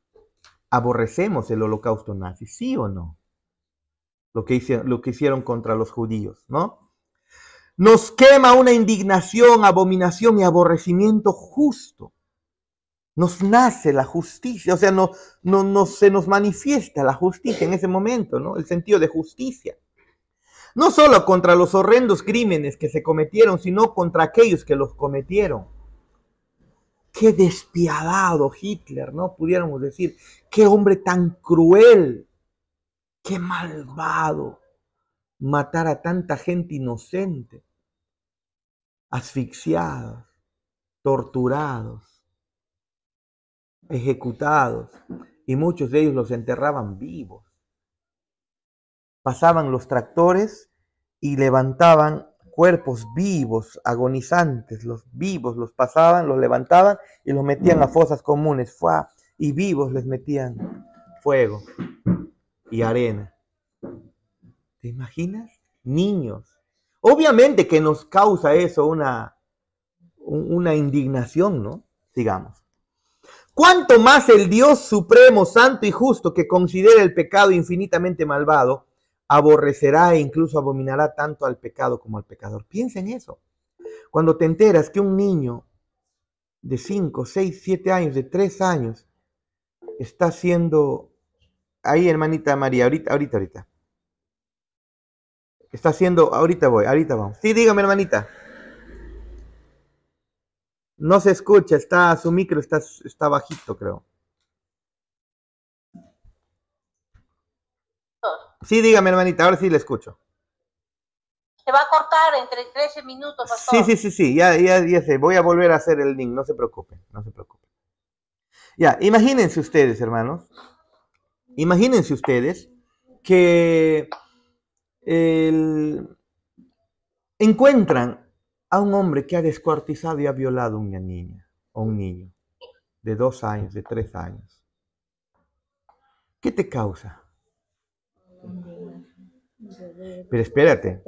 Aborrecemos el holocausto nazi, ¿sí o no? Lo que hicieron contra los judíos, ¿no? Nos quema una indignación, abominación y aborrecimiento justo. Nos nace la justicia, o sea, se nos manifiesta la justicia en ese momento, ¿no? El sentido de justicia. No solo contra los horrendos crímenes que se cometieron, sino contra aquellos que los cometieron. Qué despiadado Hitler, ¿no? Pudiéramos decir, qué hombre tan cruel, qué malvado, matar a tanta gente inocente, asfixiados, torturados, ejecutados, y muchos de ellos los enterraban vivos. Pasaban los tractores y levantaban cuerpos vivos, agonizantes, los vivos los pasaban, los levantaban y los metían a fosas comunes, y vivos les metían fuego y arena. ¿Te imaginas? Niños. Obviamente que nos causa eso una indignación, ¿no? Sigamos. ¿Cuánto más el Dios supremo, santo y justo, que considera el pecado infinitamente malvado, aborrecerá e incluso abominará tanto al pecado como al pecador? Piensa en eso. Cuando te enteras que un niño de 5, 6, 7 años, de 3 años, está haciendo, ahí hermanita María, ahorita. Está haciendo, ahorita vamos. Sí, dígame hermanita. No se escucha, su micro está bajito, creo. Sí, dígame, hermanita, ahora sí le escucho. Se va a cortar entre 13 minutos, pastor. Sí, ya sé. Voy a volver a hacer el link, no se preocupen. Ya, imagínense ustedes, hermanos. Imagínense ustedes que encuentran a un hombre que ha descuartizado y ha violado a una niña o un niño de 2 años, de 3 años. ¿Qué te causa? Pero espérate.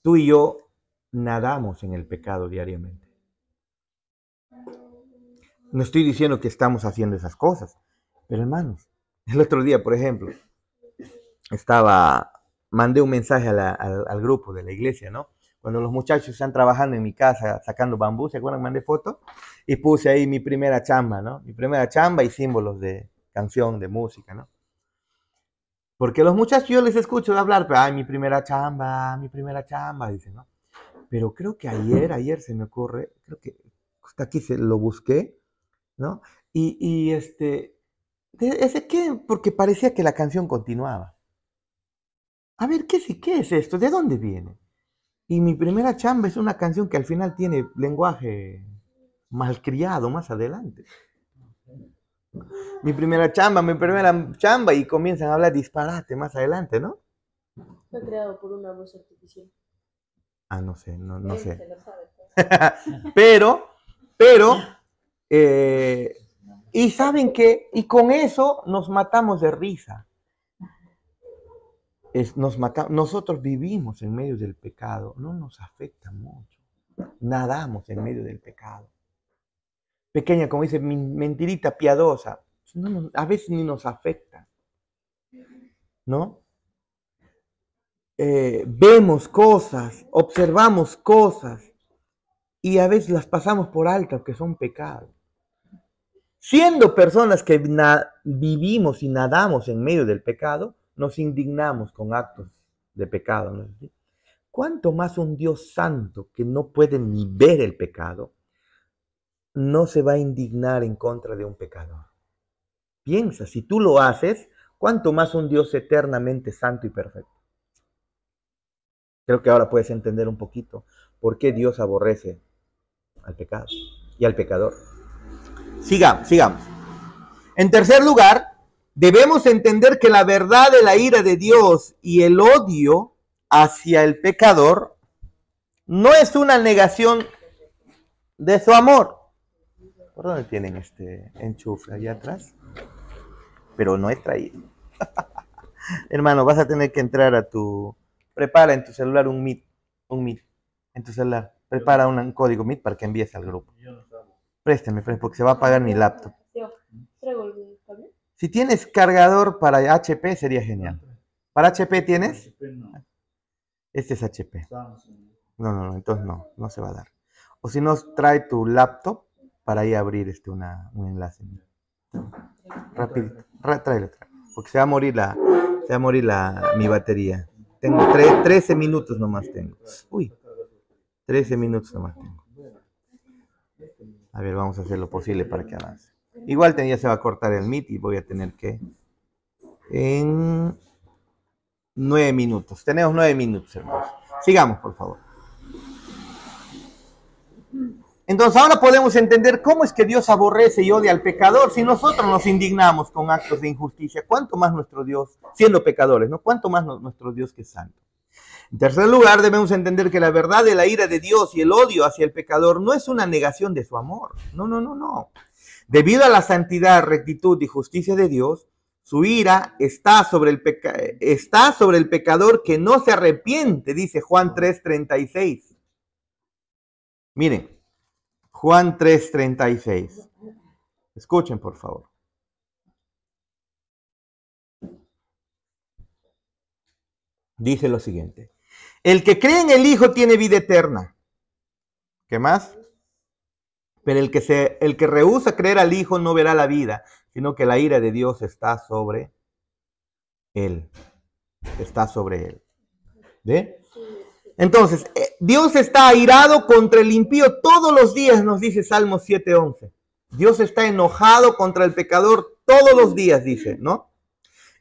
Tú y yo nadamos en el pecado diariamente. No estoy diciendo que estamos haciendo esas cosas, pero hermanos, el otro día, por ejemplo, mandé un mensaje al grupo de la iglesia, ¿no? Cuando los muchachos están trabajando en mi casa sacando bambú, ¿se acuerdan? Mandé foto y puse ahí mi primera chamba, ¿no? Mi primera chamba y símbolos de canción, de música, ¿no? Porque los muchachos yo les escucho hablar, pero, ay, mi primera chamba, dicen, ¿no? Pero creo que ayer se me ocurre, creo que hasta aquí lo busqué, ¿no? ¿ese qué? Porque parecía que la canción continuaba. A ver, ¿qué es esto? ¿De dónde viene? Y mi primera chamba es una canción que al final tiene lenguaje malcriado más adelante. Mi primera chamba, y comienzan a hablar disparate más adelante, ¿no? Fue creado por una voz artificial. Ah, no sé, no Él sé. se lo sabe todo. pero, y ¿saben qué? Y con eso nos matamos de risa. Nosotros vivimos en medio del pecado, no nos afecta mucho. Nadamos en medio del pecado. Pequeña, como dice, mentirita piadosa, a veces ni nos afecta, ¿no? Vemos cosas, observamos cosas y a veces las pasamos por alto, que son pecados. Siendo personas que vivimos y nadamos en medio del pecado, nos indignamos con actos de pecado, ¿no? ¿Cuánto más un Dios santo que no puede ni ver el pecado, no se va a indignar en contra de un pecador? Piensa, si tú lo haces, ¿cuánto más un Dios eternamente santo y perfecto? Creo que ahora puedes entender un poquito por qué Dios aborrece al pecado y al pecador. Sigamos. En tercer lugar, debemos entender que la verdad de la ira de Dios y el odio hacia el pecador no es una negación de su amor. ¿Por dónde tienen este enchufe? ¿Allá atrás? Pero no he traído. Hermano, vas a tener que entrar a tu... Prepara en tu celular un Meet. En tu celular. Prepara un código Meet para que envíes al grupo. Préstame, porque se va a apagar mi laptop. Si tienes cargador para HP, sería genial. ¿Para HP tienes? Este es HP. No, entonces no se va a dar. O si no, trae tu laptop para ahí abrir un enlace. Rápido, tráelo. Porque se va a morir mi batería. Tengo 13 minutos nomás tengo. 13 minutos nomás tengo. A ver, vamos a hacer lo posible para que avance. Igual ya se va a cortar el Meet y voy a tener que... En 9 minutos. Tenemos 9 minutos, hermanos. Sigamos, por favor. Entonces ahora podemos entender cómo es que Dios aborrece y odia al pecador. Si nosotros nos indignamos con actos de injusticia, ¿cuánto más nuestro Dios, siendo pecadores, ¿no? ¿Cuánto más nuestro Dios que es santo? En tercer lugar, debemos entender que la verdad de la ira de Dios y el odio hacia el pecador no es una negación de su amor. No. Debido a la santidad, rectitud y justicia de Dios, su ira está sobre el pecador que no se arrepiente, dice Juan 3:36. Miren, Juan 3:36. Escuchen, por favor. Dice lo siguiente. El que cree en el Hijo tiene vida eterna. ¿Qué más? Pero el que rehúsa creer al Hijo no verá la vida, sino que la ira de Dios está sobre él. Está sobre él. ¿Ve? Entonces, Dios está airado contra el impío todos los días, nos dice Salmo 7:11. Dios está enojado contra el pecador todos los días, dice, ¿no?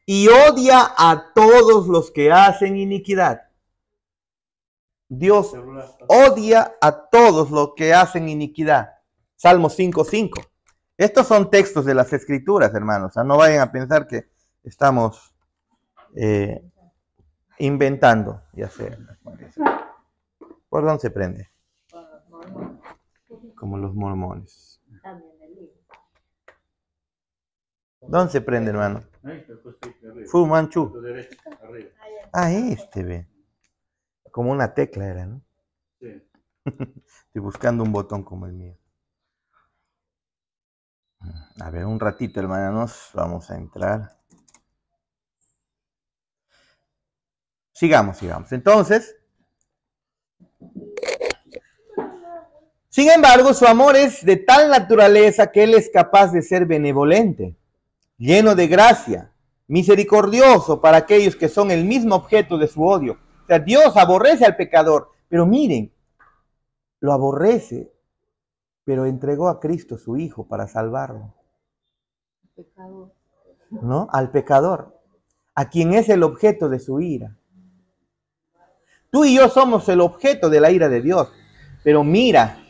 Y odia a todos los que hacen iniquidad. Dios odia a todos los que hacen iniquidad. Salmo 5:5. Estos son textos de las Escrituras, hermanos. O sea, no vayan a pensar que estamos inventando. Ya sé. ¿Por dónde se prende? Como los mormones. ¿Dónde se prende, hermano? Fu Manchu. Ah, ve. Como una tecla era, ¿no? Sí. Estoy buscando un botón como el mío. A ver, un ratito, hermanos. Vamos a entrar. Sigamos. Entonces, sin embargo, su amor es de tal naturaleza que Él es capaz de ser benevolente, lleno de gracia, misericordioso para aquellos que son el mismo objeto de su odio. O sea, Dios aborrece al pecador, pero miren, lo aborrece, pero entregó a Cristo su Hijo para salvarlo. ¿No? Al pecador, a quien es el objeto de su ira. Tú y yo somos el objeto de la ira de Dios, pero mira,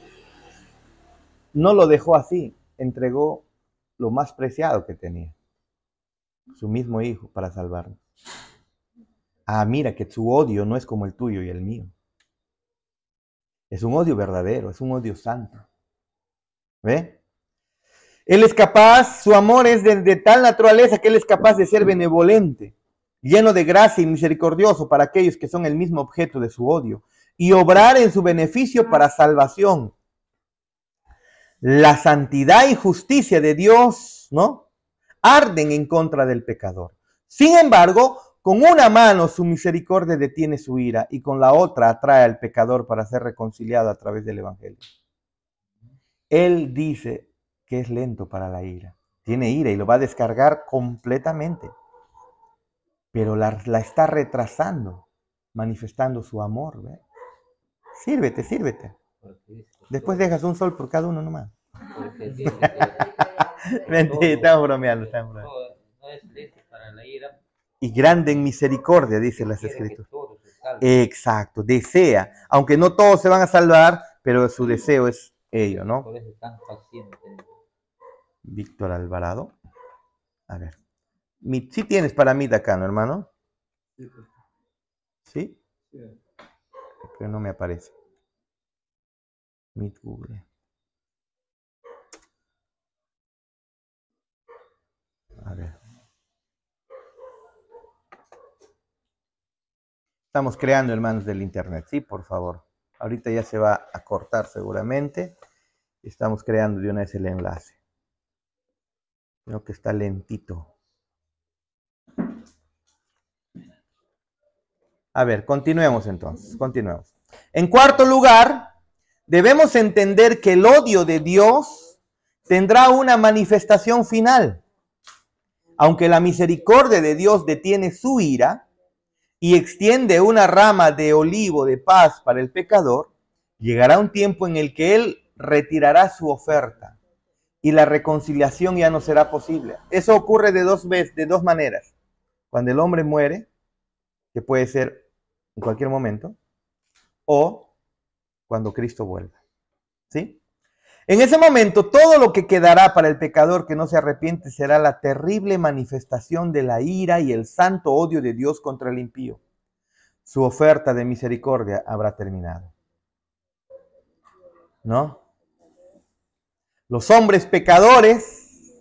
no lo dejó así, entregó lo más preciado que tenía, su mismo Hijo para salvarnos. Ah, mira que su odio no es como el tuyo y el mío. Es un odio verdadero, es un odio santo. ¿Ve? Él es capaz, su amor es de tal naturaleza que Él es capaz de ser benevolente, lleno de gracia y misericordioso para aquellos que son el mismo objeto de su odio, y obrar en su beneficio para salvación. La santidad y justicia de Dios, ¿no?, arden en contra del pecador. Sin embargo, con una mano su misericordia detiene su ira y con la otra atrae al pecador para ser reconciliado a través del Evangelio. Él dice que es lento para la ira. Tiene ira y lo va a descargar completamente. Pero la está retrasando, manifestando su amor. ¿Ve? Sírvete. Después dejas un sol por cada uno nomás. Mentira, estamos bromeando. No es lento para la ira. Y grande en misericordia, dice las Escrituras. Exacto, desea. Aunque no todos se van a salvar, pero su deseo es ello, ¿no? Por eso es tan paciente. Víctor Alvarado. A ver. ¿Sí tienes para mí de acá, no, hermano? ¿Sí? Pero no me aparece. Meet Google. A ver. Estamos creando, hermanos, del internet, ¿sí? Por favor. Ahorita ya se va a cortar seguramente. Estamos creando de una vez el enlace. Creo que está lentito. A ver, continuemos entonces. Continuemos. En cuarto lugar, debemos entender que el odio de Dios tendrá una manifestación final. Aunque la misericordia de Dios detiene su ira y extiende una rama de olivo de paz para el pecador, llegará un tiempo en el que Él retirará su oferta y la reconciliación ya no será posible. Eso ocurre de dos maneras. Cuando el hombre muere, que puede ser en cualquier momento, o cuando Cristo vuelva. ¿Sí? En ese momento, todo lo que quedará para el pecador que no se arrepiente será la terrible manifestación de la ira y el santo odio de Dios contra el impío. Su oferta de misericordia habrá terminado. ¿No? Los hombres pecadores,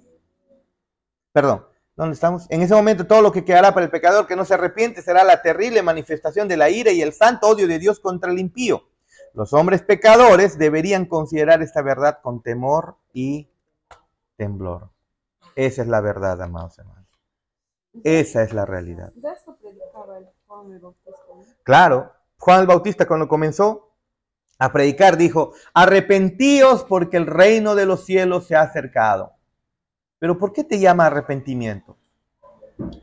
perdón, ¿dónde estamos? En ese momento, todo lo que quedará para el pecador que no se arrepiente será la terrible manifestación de la ira y el santo odio de Dios contra el impío. Los hombres pecadores deberían considerar esta verdad con temor y temblor. Esa es la verdad, amados hermanos. Esa es la realidad. De esto predicaba el Juan el Bautista, ¿no? Claro, Juan el Bautista cuando comenzó a predicar dijo, arrepentíos porque el reino de los cielos se ha acercado. Pero ¿por qué te llama arrepentimiento?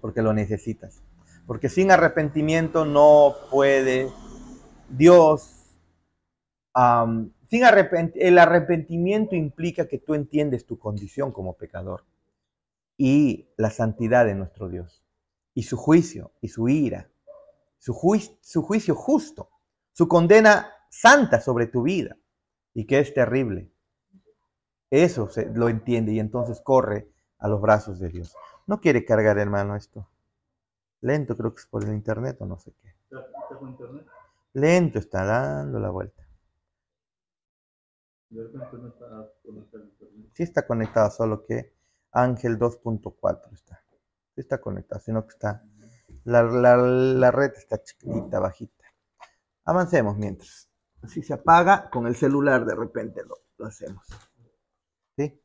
Porque lo necesitas. Porque sin arrepentimiento no puede Dios. El arrepentimiento implica que tú entiendes tu condición como pecador y la santidad de nuestro Dios y su juicio y su ira, su juicio justo, su condena santa sobre tu vida y que es terrible. Eso lo entiende y entonces corre a los brazos de Dios. No quiere cargar, hermano, esto. Lento, creo que es por el internet o no sé qué. ¿Está con internet? Lento, está dando la vuelta. De repente no está conectado al internet. Sí está conectado, solo que Ángel 2.4 está. Sí está conectado, sino que está. La red está chiquitita, bajita. Avancemos mientras. Si se apaga, con el celular de repente lo hacemos. ¿Sí?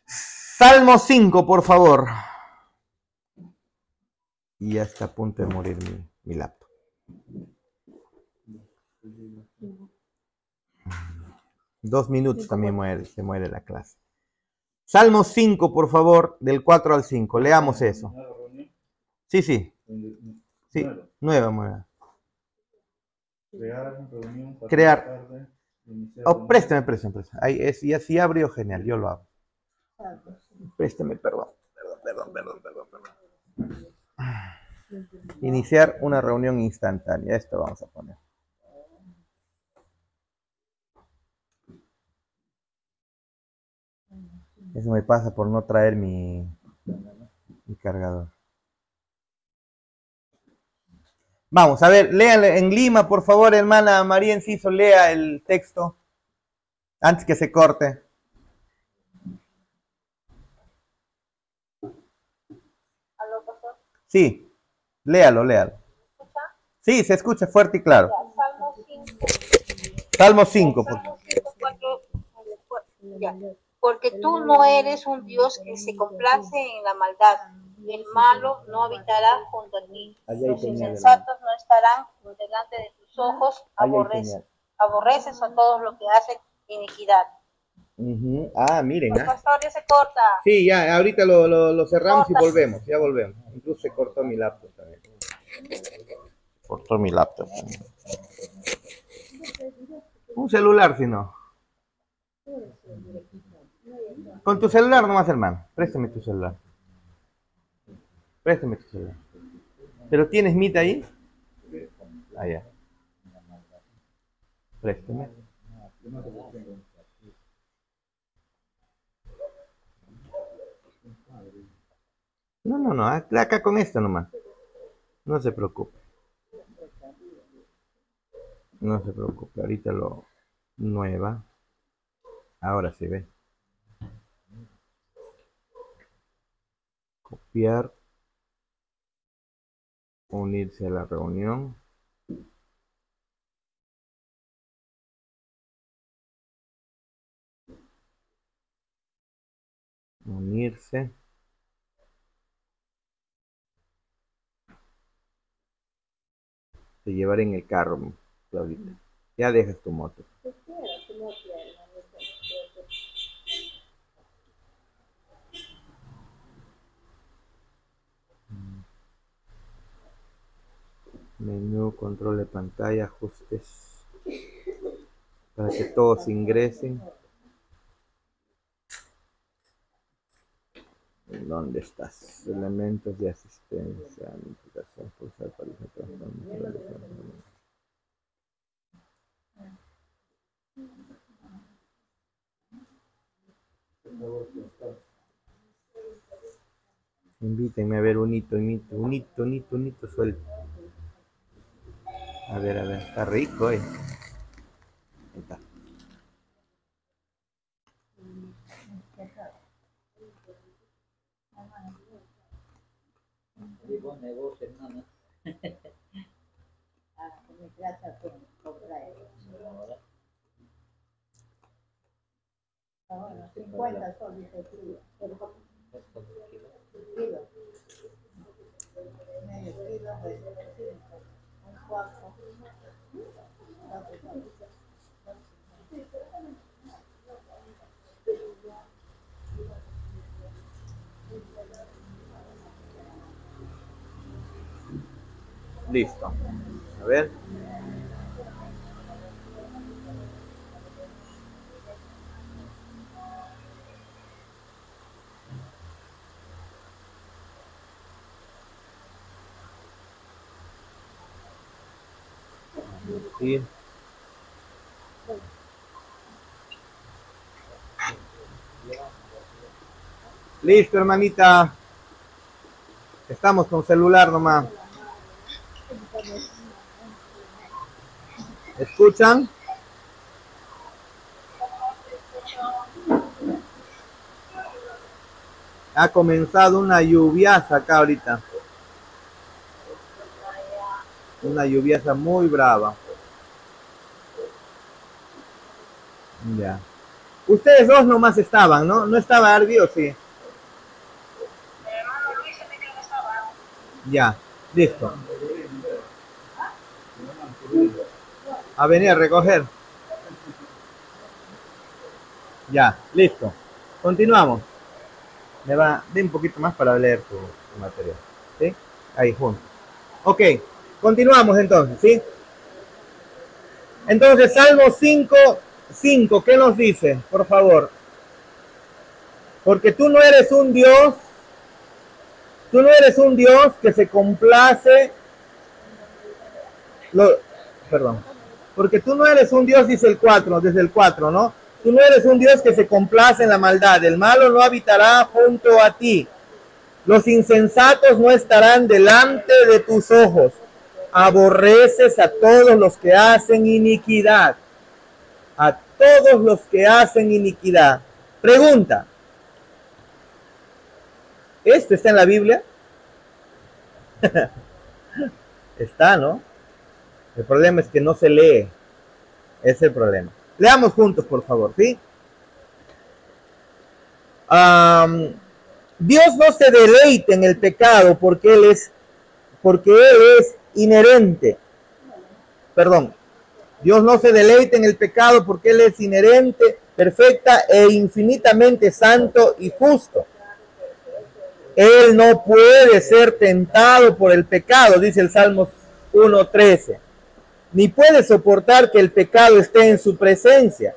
Salmo 5, por favor. Y ya está a punto de morir mi laptop. Dos minutos también se muere la clase. Salmo 5, por favor, del 4 al 5. Leamos eso. Sí. Sí, nueva. Crear. Oh, préstame. Ahí es, y así abrió genial, yo lo hago. Préstame, perdón. Iniciar una reunión instantánea. Esto vamos a poner. Eso me pasa por no traer mi cargador. Vamos, a ver, léale en Lima, por favor, hermana María Enciso, lea el texto antes que se corte. ¿Aló, pastor? Sí, léalo. ¿Me escucha? Sí, se escucha fuerte y claro. Ya, Salmo 5. Salmo 5, por Salmo 5, 4. Ya. Porque tú no eres un Dios que se complace en la maldad. El malo no habitará junto a ti. Los insensatos no estarán delante de tus ojos. Aborreces a todos los que hacen iniquidad. Ah, miren. El pastor ya se corta. Sí, ya, ahorita lo cerramos y volvemos, ya volvemos. Incluso se cortó mi laptop también. Un celular, si no. Con tu celular nomás, hermano. Préstame tu celular. ¿Pero tienes Meet ahí? Ah, ya. Préstame. No, acá con esto nomás. No se preocupe. Ahorita lo nueva. Ahora se ve. Copiar. Unirse a la reunión. Unirse. Te llevaré en el carro, Claudita. Ya dejas tu moto. Menú, control de pantalla, ajustes. Para que todos ingresen. ¿Dónde estás? Elementos de asistencia, notificación, pulsar para Invítenme a ver un hito suelto. A ver, está rico, Ahí está. Buen negocio, hermano. Ahora, 50 soles de kilo. Medio kilo de un cuarto. Listo. A ver. Sí. Listo, hermanita. Estamos con celular nomás. ¿Escuchan? Ha comenzado una lluviaza acá ahorita. Una lluviaza muy brava. Ya. Ustedes dos nomás estaban, ¿no? ¿No estaba Arby o sí? Ya, listo. A venir a recoger. Ya, listo. Continuamos. Me va, de un poquito más para leer tu material. ¿Sí? Ahí, juntos. Ok, continuamos entonces, ¿sí? Entonces, Salmo 5, ¿qué nos dice? Por favor. Porque tú no eres un Dios que se complace. Porque tú no eres un Dios, dice desde el 4, ¿no? Tú no eres un Dios que se complace en la maldad. El malo no habitará junto a ti. Los insensatos no estarán delante de tus ojos. aborreces a todos los que hacen iniquidad. A todos los que hacen iniquidad. Pregunta. ¿Esto está en la Biblia? Está, ¿no? El problema es que no se lee. Ese es el problema. Leamos juntos, por favor, ¿sí? Dios no se deleita en el pecado porque Él es inherente. Perdón. Dios no se deleita en el pecado porque Él es inherente, perfecta e infinitamente santo y justo. Él no puede ser tentado por el pecado, dice el Salmos 1:13. Ni puede soportar que el pecado esté en su presencia,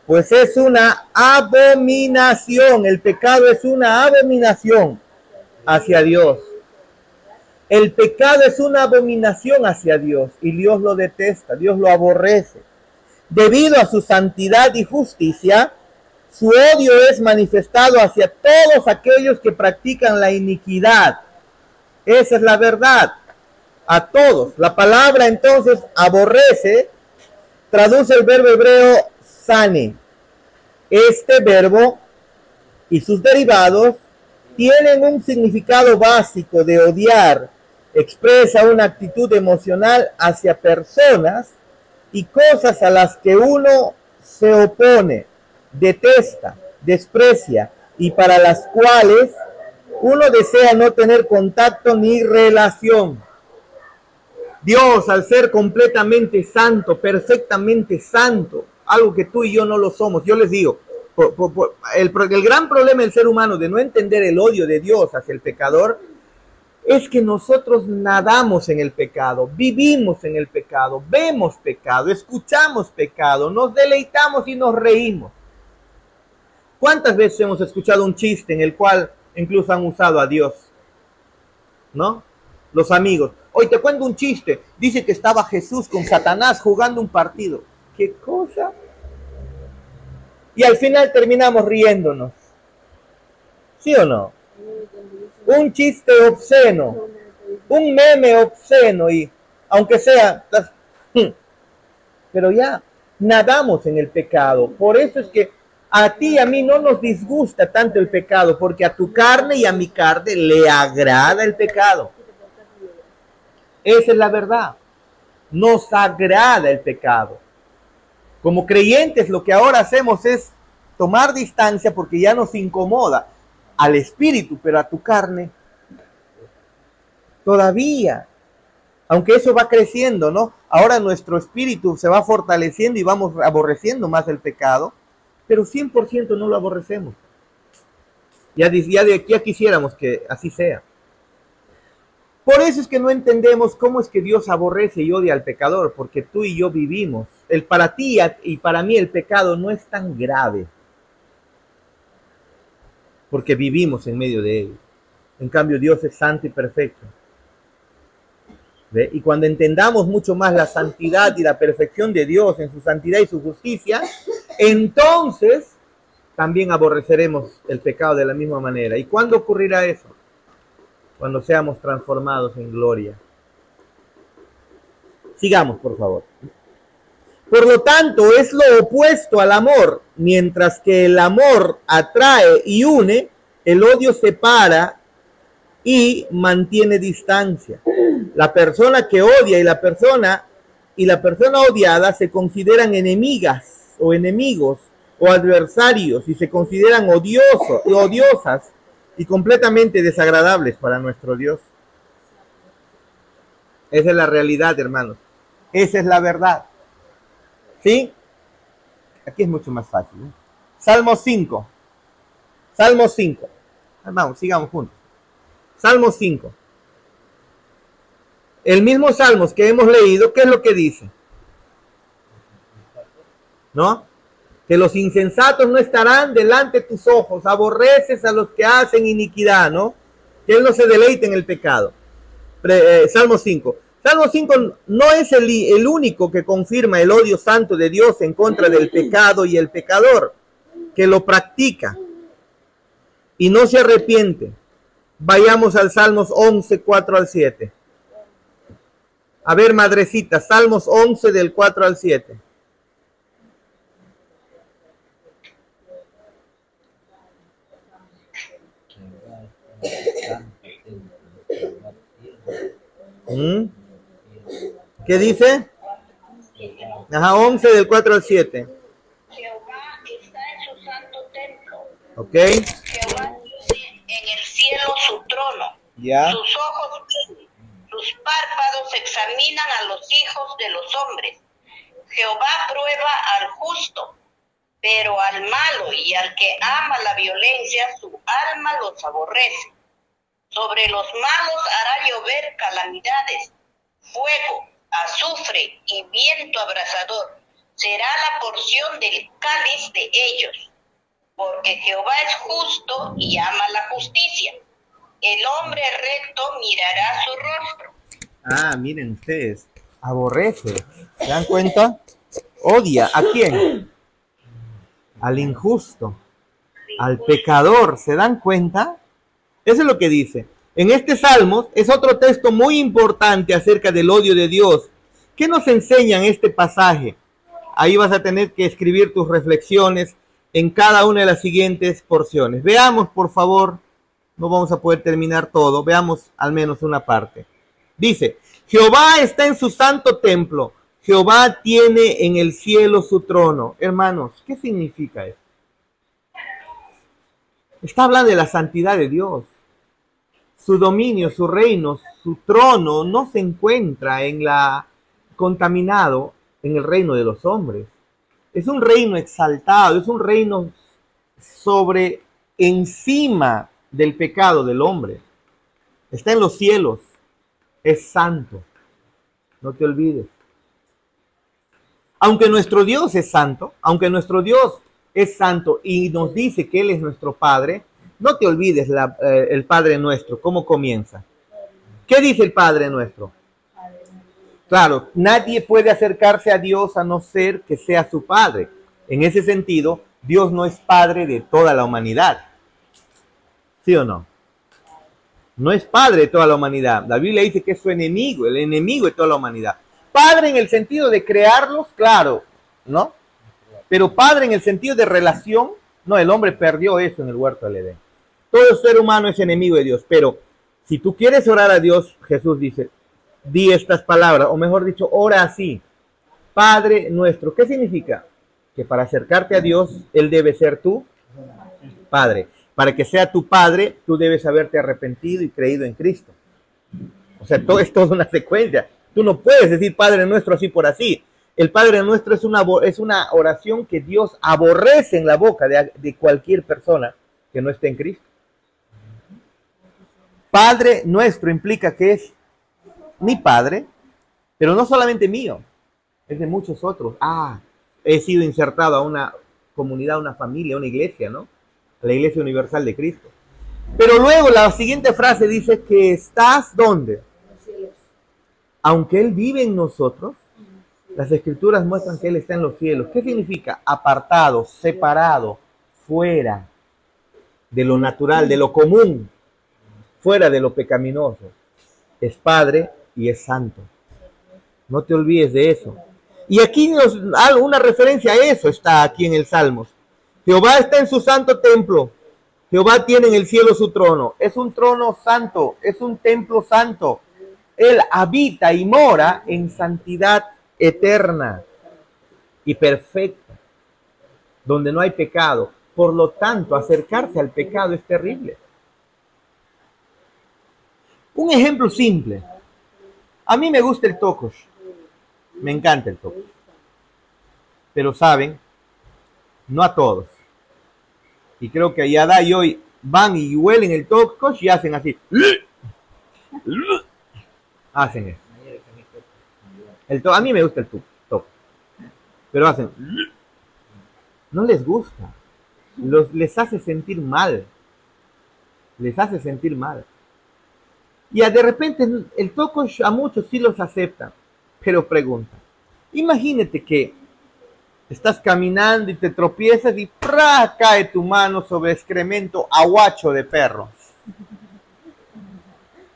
pues es una abominación. El pecado es una abominación hacia Dios. El pecado es una abominación hacia Dios y Dios lo detesta, Dios lo aborrece. Debido a su santidad y justicia, su odio es manifestado hacia todos aquellos que practican la iniquidad. Esa es la verdad. A todos. La palabra entonces aborrece traduce el verbo hebreo sane. Este verbo y sus derivados tienen un significado básico de odiar. Expresa una actitud emocional hacia personas y cosas a las que uno se opone, detesta, desprecia y para las cuales uno desea no tener contacto ni relación. Dios, al ser completamente santo, perfectamente santo, algo que tú y yo no lo somos, yo les digo, el gran problema del ser humano de no entender el odio de Dios hacia el pecador es que nosotros nadamos en el pecado, vivimos en el pecado, vemos pecado, escuchamos pecado, nos deleitamos y nos reímos. ¿Cuántas veces hemos escuchado un chiste en el cual incluso han usado a Dios? ¿No? Los amigos. Hoy te cuento un chiste. Dice que estaba Jesús con Satanás jugando un partido. ¿Qué cosa? Y al final terminamos riéndonos. ¿Sí o no? Un chiste obsceno. Un meme obsceno. Y aunque sea... Pero ya nadamos en el pecado. Por eso es que a ti y a mí no nos disgusta tanto el pecado, porque a tu carne y a mi carne le agrada el pecado. Esa es la verdad. Nos agrada el pecado. Como creyentes, lo que ahora hacemos es tomar distancia porque ya nos incomoda al espíritu, pero a tu carne todavía. Aunque eso va creciendo, ¿no? Ahora nuestro espíritu se va fortaleciendo y vamos aborreciendo más el pecado, pero 100% no lo aborrecemos. Ya de aquí ya quisiéramos que así sea. Por eso es que no entendemos cómo es que Dios aborrece y odia al pecador, porque tú y yo vivimos. Para ti y para mí el pecado no es tan grave, porque vivimos en medio de él. En cambio, Dios es santo y perfecto. ¿Ve? Y cuando entendamos mucho más la santidad y la perfección de Dios en su santidad y su justicia, entonces también aborreceremos el pecado de la misma manera. ¿Y cuándo ocurrirá eso? Cuando seamos transformados en gloria. Sigamos, por favor. Por lo tanto, es lo opuesto al amor. Mientras que el amor atrae y une, el odio separa y mantiene distancia. La persona que odia y la persona odiada se consideran enemigas o enemigos o adversarios y se consideran odiosas y completamente desagradables para nuestro Dios. Esa es la realidad, hermanos. Esa es la verdad. ¿Sí? Aquí es mucho más fácil, ¿eh? Salmo 5. Salmo 5. Vamos, sigamos juntos. Salmo 5. El mismo Salmos que hemos leído, ¿qué es lo que dice? ¿No? Que los insensatos no estarán delante de tus ojos, aborreces a los que hacen iniquidad, ¿no? Que él no se deleite en el pecado. Salmo 5. Salmo 5 no es el único que confirma el odio santo de Dios en contra del pecado y el pecador, que lo practica y no se arrepiente. Vayamos al Salmos 11, 4 al 7. A ver, madrecita, Salmos 11 del 4 al 7. ¿Qué dice? Ajá, 11 del 4 al 7. Jehová está en su santo templo. Ok. Jehová tiene en el cielo su trono. Ya. Sus ojos, sus párpados examinan a los hijos de los hombres. Jehová prueba al justo, pero al malo y al que ama la violencia, su alma los aborrece. Sobre los malos hará llover calamidades, fuego, azufre y viento abrasador. Será la porción del cáliz de ellos, porque Jehová es justo y ama la justicia. El hombre recto mirará su rostro. Ah, miren ustedes, aborrece. ¿Se dan cuenta? Odia. ¿A quién? Al injusto, al pecador. ¿Se dan cuenta? Eso es lo que dice. En este Salmos es otro texto muy importante acerca del odio de Dios. ¿Qué nos enseña en este pasaje? Ahí vas a tener que escribir tus reflexiones en cada una de las siguientes porciones. Veamos, por favor, no vamos a poder terminar todo, veamos al menos una parte. Dice, Jehová está en su santo templo, Jehová tiene en el cielo su trono. Hermanos, ¿qué significa eso? Está hablando de la santidad de Dios. Su dominio, su reino, su trono no se encuentra contaminado en el reino de los hombres. Es un reino exaltado, es un reino encima del pecado del hombre. Está en los cielos, es santo. No te olvides. Aunque nuestro Dios es santo, y nos dice que Él es nuestro Padre, no te olvides el Padre Nuestro, ¿cómo comienza? ¿Qué dice el Padre Nuestro? Claro, nadie puede acercarse a Dios a no ser que sea su Padre. En ese sentido, Dios no es Padre de toda la humanidad. ¿Sí o no? No es Padre de toda la humanidad. La Biblia dice que es su enemigo, el enemigo de toda la humanidad. Padre en el sentido de crearlos, claro, ¿no? Pero Padre en el sentido de relación, no, el hombre perdió eso en el huerto del Edén. Todo ser humano es enemigo de Dios, pero si tú quieres orar a Dios, Jesús dice, di estas palabras, o mejor dicho, ora así. Padre nuestro, ¿qué significa? Que para acercarte a Dios, Él debe ser tu Padre. Para que sea tu Padre, tú debes haberte arrepentido y creído en Cristo. O sea, todo es toda una secuencia. Tú no puedes decir Padre nuestro así por así. El Padre nuestro es una oración que Dios aborrece en la boca de cualquier persona que no esté en Cristo. Padre nuestro implica que es mi Padre, pero no solamente mío, es de muchos otros. He sido insertado a una comunidad, a una familia, a una iglesia, ¿no? A la Iglesia Universal de Cristo. Pero luego la siguiente frase dice que estás ¿dónde? Aunque Él vive en nosotros, las Escrituras muestran que Él está en los cielos. ¿Qué significa? Apartado, separado, fuera de lo natural, de lo común, fuera de lo pecaminoso. Es Padre y es Santo. No te olvides de eso. Y aquí una referencia a eso está aquí en el Salmos. Jehová está en su santo templo. Jehová tiene en el cielo su trono. Es un trono santo, es un templo santo. Él habita y mora en santidad eterna y perfecta, donde no hay pecado. Por lo tanto, acercarse al pecado es terrible. Un ejemplo simple. A mí me gusta el tocosh. Me encanta el tocosh. Pero saben, no a todos. Y creo que Yada y hoy van y huelen el tocosh y hacen así. Hacen eso. A mí me gusta el tocosh. Pero hacen. No les gusta. Les hace sentir mal. Les hace sentir mal. Y de repente el tocosh a muchos sí los aceptan. Pero pregunta. Imagínate que estás caminando y te tropiezas y ¡prá! Cae tu mano sobre excremento aguacho de perro.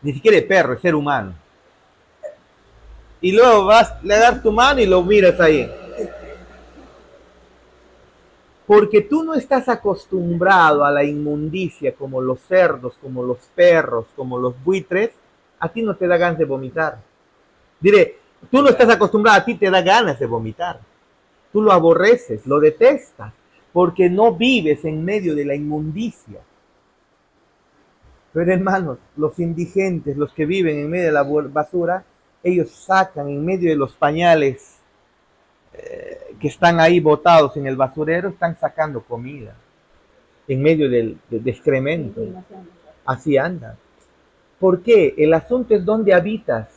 Ni siquiera de perro, es ser humano. y luego vas a dar tu mano y lo miras ahí. Porque tú no estás acostumbrado a la inmundicia como los cerdos, como los perros, como los buitres, a ti no te da ganas de vomitar. Diré, tú no estás acostumbrado, a ti te da ganas de vomitar. Tú lo aborreces, lo detestas, porque no vives en medio de la inmundicia. Pero hermanos, los indigentes, los que viven en medio de la basura, ellos sacan en medio de los pañales que están ahí botados en el basurero, están sacando comida en medio de excremento. Así andan. ¿Por qué? El asunto es dónde habitas.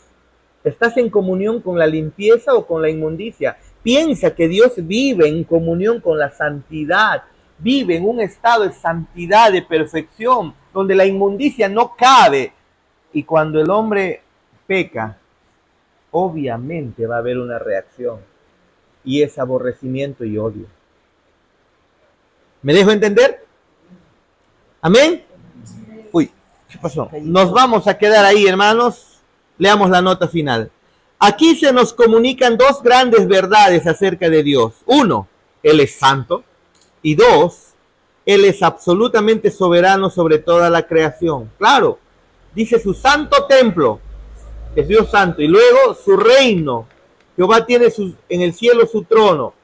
¿Estás en comunión con la limpieza o con la inmundicia? Piensa que Dios vive en comunión con la santidad, vive en un estado de santidad, de perfección, donde la inmundicia no cabe. Y cuando el hombre peca, obviamente va a haber una reacción, y es aborrecimiento y odio. ¿Me dejo entender? ¿Amén? Uy, ¿qué pasó? Nos vamos a quedar ahí, hermanos. Leamos la nota final. Aquí se nos comunican dos grandes verdades acerca de Dios. Uno, Él es santo. Y dos, Él es absolutamente soberano sobre toda la creación. Claro, dice su santo templo, es Dios santo. Y luego su reino. Jehová tiene en el cielo su trono.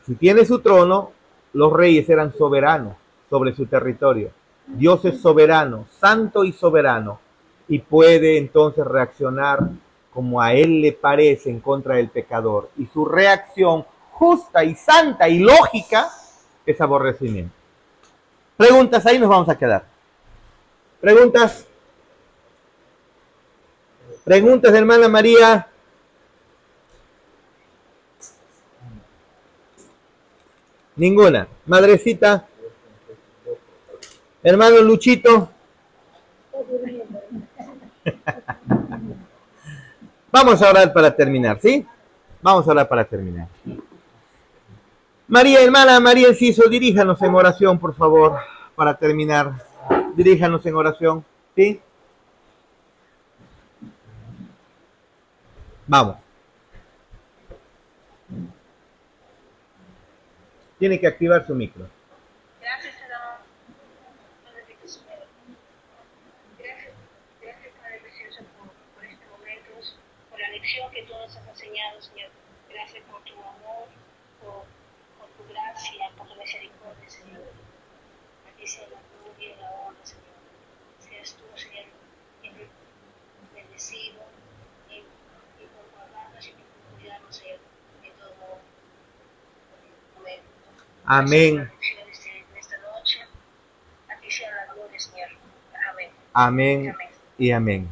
Si tiene su trono, los reyes eran soberanos sobre su territorio. Dios es soberano, santo y soberano, y puede entonces reaccionar como a él le parece en contra del pecador. Y su reacción justa y santa y lógica es aborrecimiento. Preguntas, ahí nos vamos a quedar. ¿Preguntas? ¿Preguntas, hermana María? Ninguna. Madrecita. Hermano Luchito. Vamos a orar para terminar, ¿sí? Vamos a orar para terminar. María, hermana María Enciso, diríjanos en oración, por favor, para terminar. Diríjanos en oración, ¿sí? Vamos. Tiene que activar su micro. Gracias, Señor. Gracias, Padre Precioso, por este momento, por la lección que tú nos has enseñado, Señor. Gracias por tu amor, por tu gracia, por tu misericordia, Señor. Aquí sea la gloria y la honra, Señor. Seas tú, Señor, bendecido y por guardarnos y por cuidarnos, Señor, en todo momento. Amén. Esta noche, aquí sea la gloria, Señor. Amén. Amén y amén.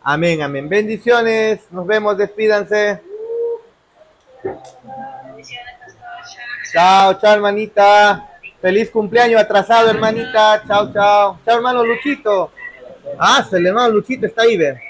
Amén, amén. Bendiciones. Nos vemos. Despídanse. Bendiciones, pastor. Chao, chao, hermanita. Feliz cumpleaños atrasado, hermanita. Chao, chao. Chao, hermano Luchito. Ah, el hermano Luchito está ahí, ve.